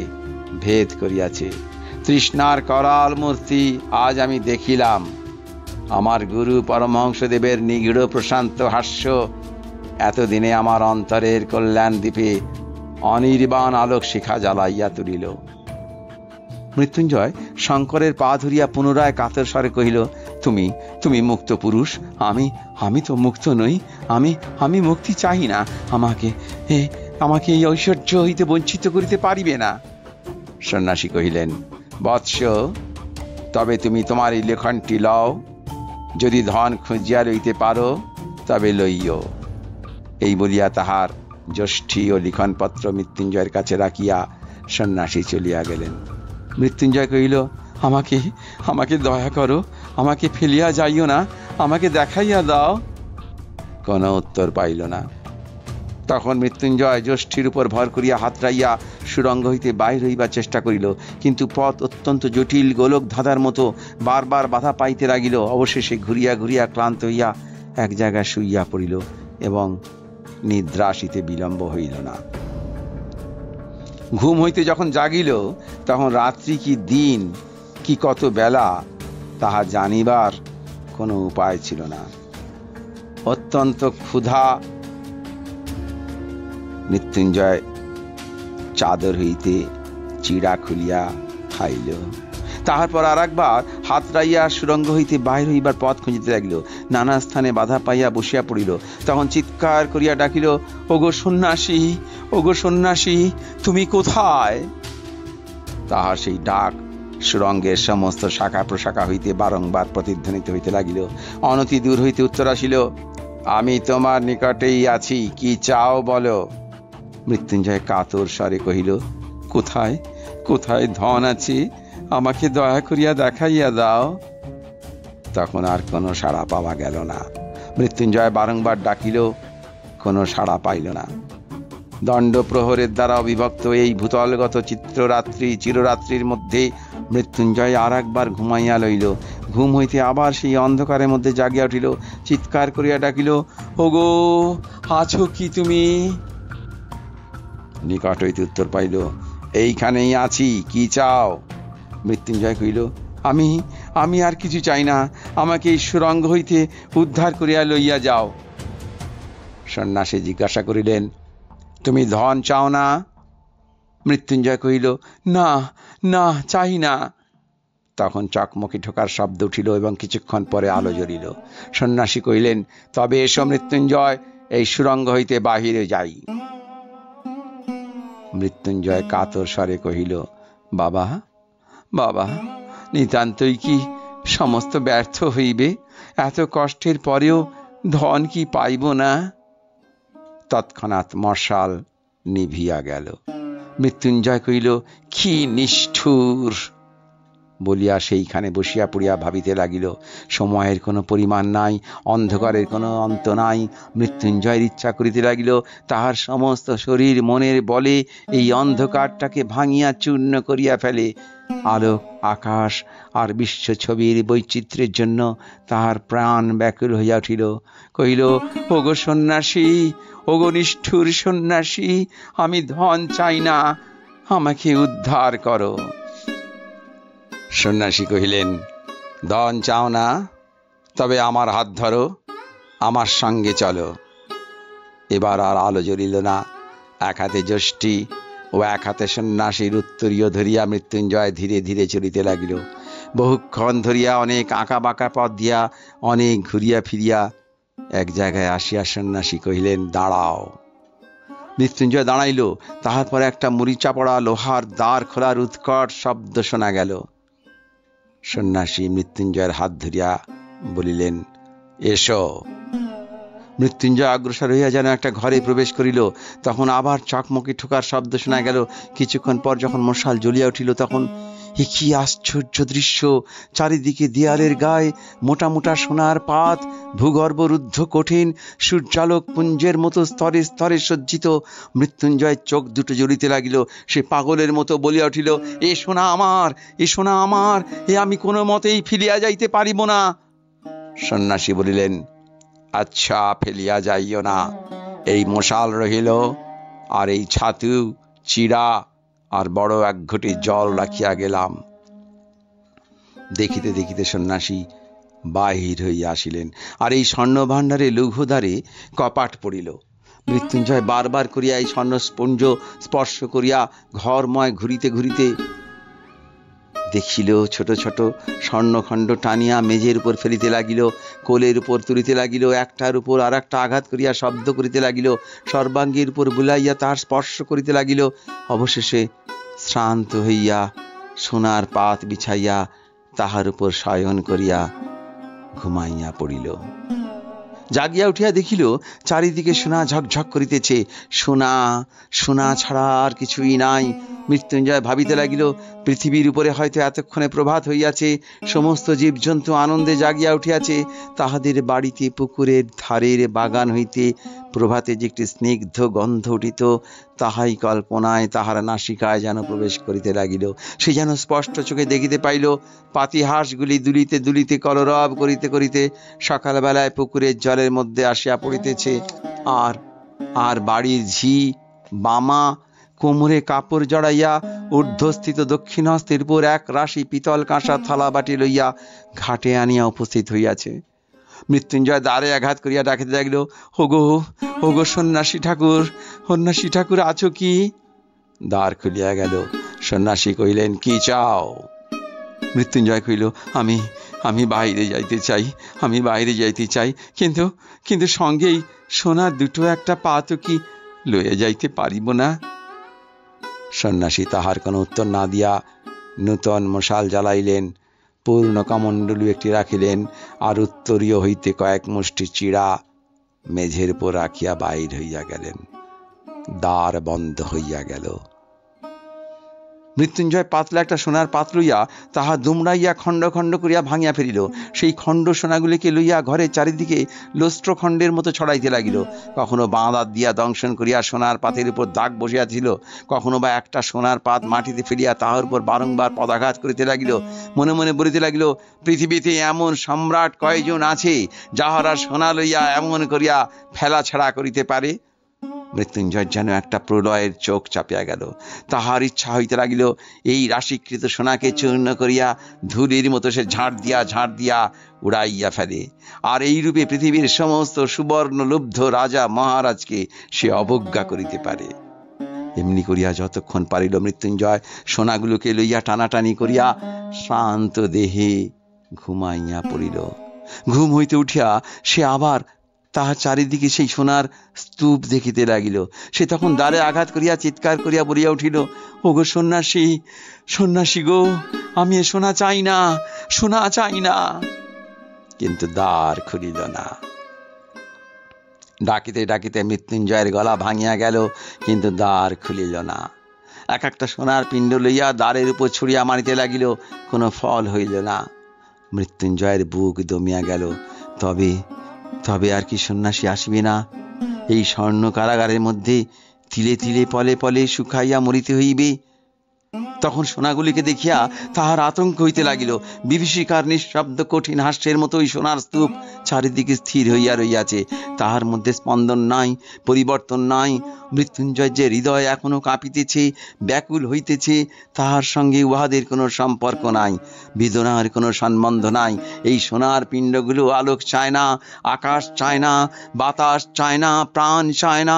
ভেদ করিয়াছে। তৃষ্ণার করাল মূর্তি আজ আমি দেখিলাম। আমার গুরু পরমহংসদেবের নিগূঢ় প্রশান্ত হাস্য এতদিনে আমার অন্তরের কল্যাণ দ্বীপে অনির্বাণ আলোক শিখা জ্বালাইয়া তুলিল। মৃত্যুঞ্জয় শঙ্করের পা ধরিয়া পুনরায় কাতর স্বরে কহিল, তুমি তুমি মুক্ত পুরুষ, আমি তো মুক্ত নই, আমি মুক্তি চাই না, আমাকে এই ঐশ্বর্য হইতে বঞ্চিত করিতে পারিবে না। সন্ন্যাসী কহিলেন, বৎস, তবে তুমি তোমার এই লেখনটি লও, যদি ধন খুঁজিয়া লইতে পারো তবে লইও। এই বলিয়া তাহার যষ্টি ও লিখনপত্র মৃত্যুঞ্জয়ের কাছে রাখিয়া সন্ন্যাসী চলিয়া গেলেন। মৃত্যুঞ্জয় কহিল, আমাকে দয়া করো, আমাকে ফেলিয়া যাইও না, আমাকে দেখাইয়া দাও। কোনো উত্তর পাইল না। তখন মৃত্যুঞ্জয় যষ্টির উপর ভর করিয়া হাতড়াইয়া সুরঙ্গ হইতে বাহির হইবার চেষ্টা করিল, কিন্তু পথ অত্যন্ত জটিল, গোলক ধাঁধার মতো বারবার বাধা পাইতে লাগিল। অবশেষে ঘুরিয়া ঘুরিয়া ক্লান্ত হইয়া এক জায়গায় শুইয়া পড়িল এবং নিদ্রা আসিতে বিলম্ব হইল না। ঘুম হইতে যখন জাগিল, তখন রাত্রি কি দিন কি কত বেলা তাহা জানিবার কোনো উপায় ছিল না। অত্যন্ত ক্ষুধা। মৃত্যুঞ্জয় চাদর হইতে চিড়া খুলিয়া খাইল। তাহার পর আর একবার হাতড়াইয়া সুরঙ্গ হইতে বাহির হইবার পথ খুঁজিতে লাগিল। নানা স্থানে বাধা পাইয়া বসিয়া পড়িল। তখন চিৎকার করিয়া ডাকিল, ওগো সন্ন্যাসী, ওগো সন্ন্যাসী, তুমি কোথায়? তাহার সেই ডাক সুরঙ্গের সমস্ত শাখা প্রশাখা হইতে বারংবার প্রতিধ্বনিত হইতে লাগিল। অনতি দূর হইতে উত্তর আসিল, আমি তোমার নিকটেই আছি, কি চাও বলো। মৃত্যুঞ্জয় কাতর স্বরে কহিল, কোথায় কোথায় ধন আছে, আমাকে দয়া করিয়া দেখাইয়া দাও। তখন আর কোনো সাড়া পাওয়া গেল না। মৃত্যুঞ্জয় বারংবার ডাকিল, কোনো সাড়া পাইল না। দণ্ড প্রহরের দ্বারা অবিভক্ত এই ভূতলগত চিররাত্রির মধ্যে মৃত্যুঞ্জয় আর একবার ঘুমাইয়া লইল। ঘুম হইতে আবার সেই অন্ধকারের মধ্যে জাগিয়া উঠিল। চিৎকার করিয়া ডাকিল, ওগো, আছো কি তুমি? নিকট হইতে উত্তর পাইল, এইখানেই আছি, কি চাও? মৃত্যুঞ্জয় কহিল, আমি আর কিছু চাই না, আমাকে এই সুরঙ্গ হইতে উদ্ধার করিয়া লইয়া যাও। সন্ন্যাসী জিজ্ঞাসা করিলেন, তুমি ধন চাও না? মৃত্যুঞ্জয় কহিল, না না, চাই না। তখন চকমকি ঠোকার শব্দ উঠিল এবং কিছুক্ষণ পরে আলো জ্বলিল। সন্ন্যাসী কহিলেন, তবে এসো মৃত্যুঞ্জয়, এই সুরঙ্গ হইতে বাহিরে যাই। মৃত্যুঞ্জয় কাতর স্বরে কহিল, বাবা বাবা, নিতান্তই কি সমস্ত ব্যর্থ হইবে? এত কষ্টের পরেও ধন কি পাইব না? তৎক্ষণাৎ মশাল নিভিয়া গেল। মৃত্যুঞ্জয় কহিল, কি নিষ্ঠুর বলিয়া সেইখানে বসিয়া পড়িয়া ভাবিতে লাগিল। সময়ের কোনো পরিমাণ নাই, অন্ধকারের কোনো অন্ত নাই। মৃত্যুঞ্জয়ের ইচ্ছা করিতে লাগিল তাহার সমস্ত শরীর মনের বলে এই অন্ধকারটাকে ভাঙিয়া চূর্ণ করিয়া ফেলে। আলোক আকাশ আর বিশ্ব ছবির বৈচিত্র্যের জন্য তাহার প্রাণ ব্যাকুল হইয়া উঠিল। কহিল, ওগো সন্ন্যাসী, ওগো নিষ্ঠুর সন্ন্যাসী, আমি ধন চাই না, আমাকে উদ্ধার করো। সন্ন্যাসী কহিলেন, ধন চাও না? তবে আমার হাত ধরো, আমার সঙ্গে চলো। এবার আর আলো জ্বলিল না। এক হাতে যষ্টি ও এক হাতে সন্ন্যাসীর উত্তরীয় ধরিয়া মৃত্যুঞ্জয় ধীরে ধীরে চলিতে লাগিল। বহুক্ষণ ধরিয়া অনেক আঁকা বাঁকা পথ দিয়া অনেক ঘুরিয়া ফিরিয়া এক জায়গায় আসিয়া সন্ন্যাসী কহিলেন, দাঁড়াও। মৃত্যুঞ্জয় দাঁড়াইল। তাহার পরে একটা মরিচা পড়া লোহার দ্বার খোলার উৎকট শব্দ শোনা গেল। সন্ন্যাসী মৃত্যুঞ্জয়ের হাত ধরিয়া বলিলেন, এসো। মৃত্যুঞ্জয় অগ্রসর হইয়া যেন একটা ঘরে প্রবেশ করিল। তখন আবার চকমকি ঠোকার শব্দ শোনা গেল। কিছুক্ষণ পর যখন মশাল জ্বলিয়া উঠিল, তখন কি আশ্চর্য দৃশ্য! চারিদিকে দেয়ালের গায়ে মোটা মোটা সোনার পাত, ভূগর্ভ রুদ্ধ কঠিন সূর্যালোক পুঞ্জের মতো স্তরে স্তরে সজ্জিত। মৃত্যুঞ্জয় চোখ দুটো জ্বলিতে লাগিল। সে পাগলের মতো বলিয়া উঠিল, এ সোনা আমার, এ সোনা আমার, এ আমি কোনো মতেই ফিরিয়া যাইতে পারিব না। সন্ন্যাসী বলিলেন, আচ্ছা, ফেলিয়া যাইও না। এই মশাল রহিল, আর এই ছাতু, চিড়া আর বড় এক ঘটি জল রাখিয়া গেলাম। দেখিতে দেখিতে সন্ন্যাসী বাহির হইয়া আসিলেন, আর এই স্বর্ণ ভাণ্ডারে লৌহদ্বারে কপাট পড়িল। মৃত্যুঞ্জয় বারবার করিয়া এই স্বর্ণ স্পঞ্জ স্পর্শ করিয়া ঘরময় ঘুরিতে ঘুরিতে দেখিল ছোট ছোট স্বর্ণখণ্ড টানিয়া মেঝের উপর ফেলিতে লাগিল, কোলের উপর তুলিতে লাগিল, একটার উপর আর একটা আঘাত করিয়া শব্দ করিতে লাগিল, সর্বাঙ্গের উপর বুলাইয়া তাহার স্পর্শ করিতে লাগিল। অবশেষে শ্রান্ত হইয়া সোনার পাত বিছাইয়া তাহার উপর শয়ন করিয়া ঘুমাইয়া পড়িল। জাগিয়া উঠিয়া দেখিল চারিদিকে সোনা ঝকঝক করিতেছে। সোনা, সোনা ছাড়া আর কিছুই নাই। মৃত্যুঞ্জয় ভাবিতে লাগিল, পৃথিবীর উপরে হয়তো এতক্ষণে প্রভাত হইয়াছে, সমস্ত জীবজন্তু আনন্দে জাগিয়া উঠিয়াছে। তাহাদের বাড়িতে, পুকুরের ধারের বাগান হইতে প্রভাতে যে একটি স্নিগ্ধ গন্ধ উঠিত, তাহাই কল্পনায় তাহার নাসিকায় যেন প্রবেশ করিতে লাগিল। সে যেন স্পষ্ট চোখে দেখিতে পাইল পাতিহাঁসগুলি দুলিতে দুলিতে কলরব করিতে করিতে সকালবেলায় পুকুরের জলের মধ্যে আসিয়া পড়িতেছে। আর আর বাড়ির ঝি বামা কোমরে কাপড় জড়াইয়া ঊর্ধ্বস্থিত দক্ষিণ হস্তের উপর এক রাশি পিতল কাঁসা থালা বাটি লইয়া ঘাটে আনিয়া উপস্থিত হইয়াছে। মৃত্যুঞ্জয় দ্বারে আঘাত করিয়া ডাকিতে লাগিল, ওগো, ওগো সন্ন্যাসী ঠাকুর, সন্ন্যাসী ঠাকুর, আছো কি? দ্বার খুলিয়া গেল। সন্ন্যাসী কহিলেন, কি চাও? মৃত্যুঞ্জয় কহিল, আমি আমি বাইরে যাইতে চাই, আমি বাইরে যাইতে চাই, কিন্তু কিন্তু সঙ্গেই সোনার দুটো একটা পাতও কি লইয়া যাইতে পারিব না? সন্ন্যাসী তাহার কোনো উত্তর না দিয়া নূতন মশাল জ্বালাইলেন, পূর্ণ কমণ্ডলু একটি রাখিলেন, আর উত্তরীয় হইতে কয়েক মুষ্টি চিড়া মেঝের উপর রাখিয়া বাহির হইয়া গেলেন। দ্বার বন্ধ হইয়া গেল। মৃত্যুঞ্জয় পাতলা একটা সোনার পাত লইয়া তাহা দুমড়াইয়া খণ্ড খণ্ড করিয়া ভাঙিয়া ফেলিল। সেই খণ্ড সোনাগুলিকে লইয়া ঘরের চারিদিকে লোস্ট্রখণ্ডের মতো ছড়াইতে লাগিল। কখনো বাঁধাত দিয়া দংশন করিয়া সোনার পাতের উপর দাগ বসিয়াছিল, কখনো বা একটা সোনার পাত মাটিতে ফেলিয়া তাহার উপর বারংবার পদাঘাত করিতে লাগিল। মনে মনে বলিতে লাগিল, পৃথিবীতে এমন সম্রাট কয়জন আছে যাহারা সোনা লইয়া এমন করিয়া ফেলা ছাড়া করিতে পারে? মৃত্যুঞ্জয় যেন একটা প্রলয়ের চোখ চাপিয়া গেল। তাহার ইচ্ছা হইতে লাগিল এই রাশিকৃত সোনাকে চূর্ণ করিয়া ধুলির মতো সে ঝাড় দিয়া উড়াইয়া ফেলে, আর এইরূপে পৃথিবীর সমস্ত সুবর্ণ লুব্ধ রাজা মহারাজকে সে অবজ্ঞা করিতে পারে। এমনি করিয়া যতক্ষণ পারিল মৃত্যুঞ্জয় সোনাগুলোকে লইয়া টানাটানি করিয়া শান্ত দেহে ঘুমাইয়া পড়িল। ঘুম হইতে উঠিয়া সে আবার তাহার চারিদিকে সেই সোনার স্তূপ দেখিতে লাগিল। সে তখন দ্বারে আঘাত করিয়া চিৎকার করিয়া বলিয়া উঠিল, ওগো সন্ন্যাসী, সন্ন্যাসী গো, আমি এ সোনা চাই না, সোনা চাই না। কিন্তু দ্বার খুলিল না। ডাকিতে ডাকিতে মৃত্যুঞ্জয়ের গলা ভাঙিয়া গেল, কিন্তু দ্বার খুলিল না। এক একটা সোনার পিণ্ড লইয়া দ্বারের উপর ছুড়িয়া মারিতে লাগিল, কোনো ফল হইল না। মৃত্যুঞ্জয়ের বুক দমিয়া গেল। তবে তবে আর কি সন্ন্যাসী আসিবে না? এই স্বর্ণ কারাগারের মধ্যে তিলে তিলে পলে পলে শুকাইয়া মরিতে হইবে। তখন সোনাগুলিকে দেখিয়া তাহার আতঙ্ক হইতে লাগিল। বিভীষিকার নিঃশব্দ কঠিন হাস্যের মতো ওই সোনার স্তূপ চারিদিকে স্থির হইয়া রইয়াছে। তাহার মধ্যে স্পন্দন নাই, পরিবর্তন নাই। মৃত্যুঞ্জয় যে হৃদয় এখনো কাঁপিতেছে, ব্যাকুল হইতেছে, তাহার সঙ্গে উহাদের কোনো সম্পর্ক নাই, বেদনার কোনো সম্বন্ধ নাই। এই সোনার পিণ্ডগুলো আলোক চায় না, আকাশ চায় না, বাতাস চায় না, প্রাণ চায় না,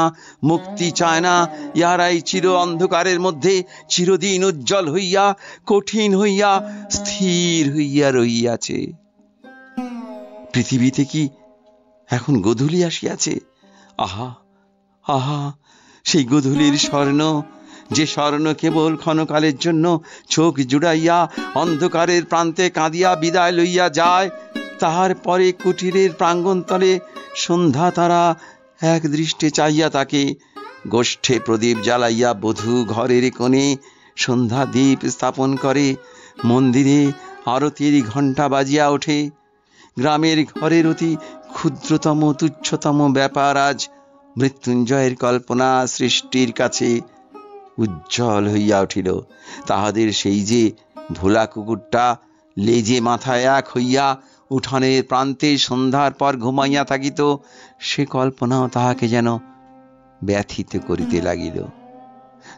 মুক্তি চায় না। ইহারাই চির অন্ধকারের মধ্যে চিরদিন উজ্জ্বল হইয়া, কঠিন হইয়া, স্থির হইয়া রহিয়াছে। পৃথিবীতে কি এখন গোধূলি আসিয়াছে? আহা আহা, সেই গোধূলির স্বর্ণ, যে স্বর্ণ কেবল ক্ষণকালের জন্য চোখ জুড়াইয়া অন্ধকারের প্রান্তে কাঁদিয়া বিদায় লইয়া যায়। তাহার পরে কুটিরের প্রাঙ্গণতলে সন্ধ্যা তারা এক দৃষ্টে চাইয়া তাকে। গোষ্ঠে প্রদীপ জ্বালাইয়া বধূ ঘরের কোণে সন্ধ্যা দীপ স্থাপন করে। মন্দিরে আরতির ঘণ্টা বাজিয়া ওঠে। গ্রামের ঘরের অতি ক্ষুদ্রতম তুচ্ছতম ব্যাপার আজ মৃত্যুঞ্জয়ের কল্পনা সৃষ্টির কাছে উজ্জ্বল হইয়া উঠিল। তাহাদের সেই যে ভোলা কুকুরটা লেজে মাথায় এক হইয়া উঠানের প্রান্তে সন্ধ্যার পর ঘুমাইয়া থাকিত, সে কল্পনাও তাহাকে যেন ব্যথিত করিতে লাগিল।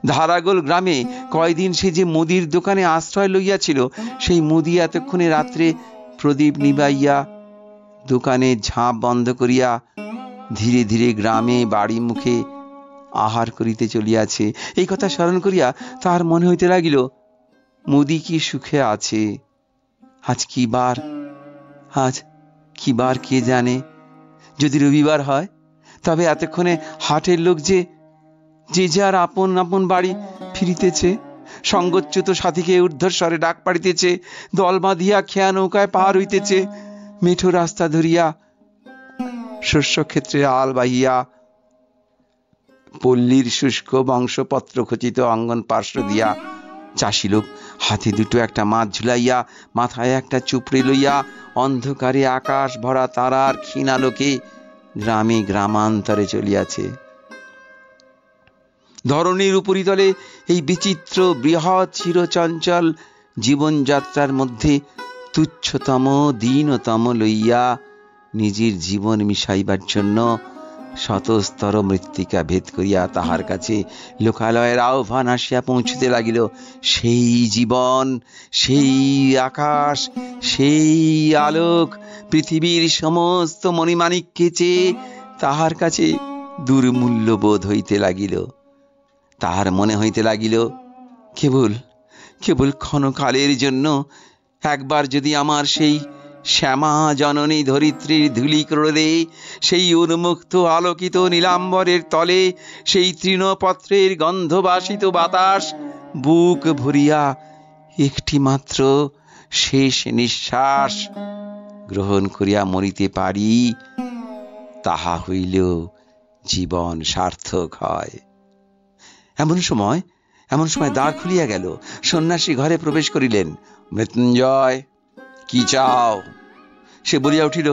ধারাগোল গ্রামে কয়দিন সে যে মুদির দোকানে আশ্রয় লইয়াছিল, সেই মুদি এতক্ষণে রাত্রে প্রদীপ নিবাইয়া দোকানে ঝাঁপ বন্ধ করিয়া ধীরে ধীরে গ্রামে বাড়ি মুখে আহার করিতে চলিয়াছে। এই কথা স্মরণ করিয়া তাহার মনে হইতে লাগিল, মুদি কি সুখে আছে? আজ কি বার? আজ কি বার কে জানে? যদি রবিবার হয়, তবে এতক্ষণে হাটের লোক যে যার আপন আপন বাড়ি ফিরিতেছে, সঙ্গচ্যুত সাথীকে ঊর্ধ্বস্বরে ডাক পাড়িতেছে, দল বাঁধিয়া খেয়া নৌকায় পার হইতেছে, মেঠো রাস্তা ধরিয়া শস্যক্ষেত্রে আল বাহিয়া পল্লীর শুষ্ক বংশপত্র খচিত অঙ্গন পার্শ্ব দিয়া চাষি লোক হাতে দুটো একটা মাছ ঝুলাইয়া, মাথায় একটা চুপড়ি লইয়া, অন্ধকারে আকাশ ভরা তারার ক্ষীণ আলোকে গ্রামে গ্রামান্তরে চলিয়াছে। ধরণীর উপরিতলে এই বিচিত্র বৃহৎ চিরচঞ্চল জীবনযাত্রার মধ্যে তুচ্ছতম দীনতম লইয়া নিজের জীবন মিশাইবার জন্য শতস্তর মৃত্তিকা ভেদ করিয়া তাহার কাছে লোকালয়ের আহ্বান আসিয়া পৌঁছিতে লাগিল। সেই জীবন, সেই আকাশ, সেই আলোক পৃথিবীর সমস্ত মণিমাণিক্যে চেয়ে তাহার কাছে দুর্মূল্য বোধ হইতে লাগিল। তাহার মনে হইতে লাগিল, কেবল কেবল ক্ষণকালের জন্য একবার যদি আমার সেই শ্যামা জননী ধরিত্রীর ধূলিক্রোড়ে, সেই উন্মুক্ত আলোকিত নীলাম্বরের তলে, সেই তৃণপত্রের গন্ধবাসিত বাতাস বুক ভরিয়া একটি মাত্র শেষ নিঃশ্বাস গ্রহণ করিয়া মরিতে পারি, তাহা হইলেও জীবন সার্থক হয়। এমন সময় দ্বার খুলিয়া গেল। সন্ন্যাসী ঘরে প্রবেশ করিলেন। মৃত্যুঞ্জয়, কি চাও? সে বলিয়া উঠিল,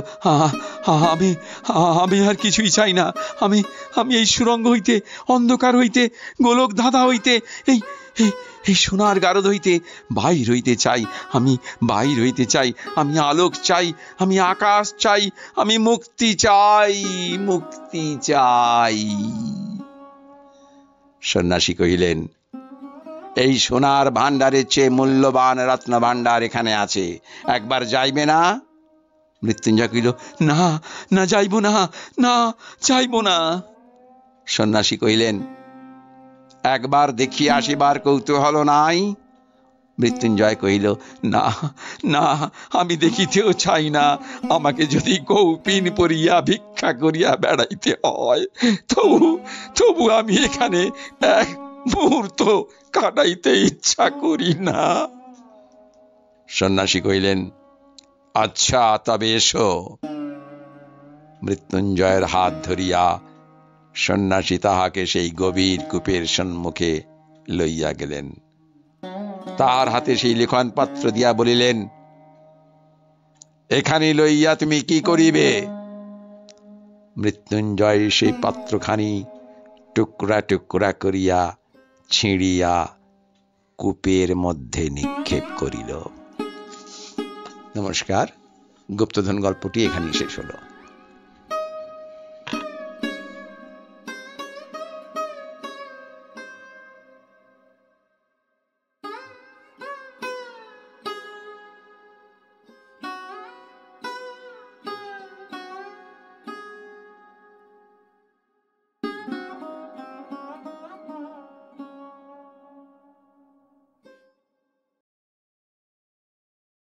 আমি আর কিছুই চাই না। আমি এই সুরঙ্গ হইতে, অন্ধকার হইতে, গোলক ধাঁধা হইতে, এই সোনার গারদ হইতে বাহির হইতে চাই। আমি বাহির হইতে চাই। আমি আলোক চাই, আমি আকাশ চাই, আমি মুক্তি চাই, মুক্তি চাই। সন্ন্যাসী কহিলেন, এই সোনার ভাণ্ডারের চেয়ে মূল্যবান রত্ন ভাণ্ডার এখানে আছে, একবার যাইবে না? মৃত্যুঞ্জয় কহিল, না না, যাইব না, না যাইব না। সন্ন্যাসী কহিলেন, একবার দেখিয়া আসিবার কৌতূহল নাই? মৃত্যুঞ্জয় কহিল, না না, আমি দেখিতেও চাই না। আমাকে যদি কৌপিন পরিয়া ভিক্ষা করিয়া বেড়াইতে হয়, তবু আমি এখানে এক মুহূর্ত কাটাইতে ইচ্ছা করি না। সন্ন্যাসী কহিলেন, আচ্ছা, তবে এসো। মৃত্যুঞ্জয়ের হাত ধরিয়া সন্ন্যাসী তাহাকে সেই গভীর কূপের সম্মুখে লইয়া গেলেন। তার হাতে সেই লিখন পত্র দিয়া বলিলেন, এখানে লইয়া তুমি কি করিবে? মৃত্যুঞ্জয় সেই পত্রখানি টুকরা টুকরা করিয়া ছিঁড়িয়া কূপের মধ্যে নিক্ষেপ করিল। নমস্কার, গুপ্তধন গল্পটি এখানেই শেষ হলো।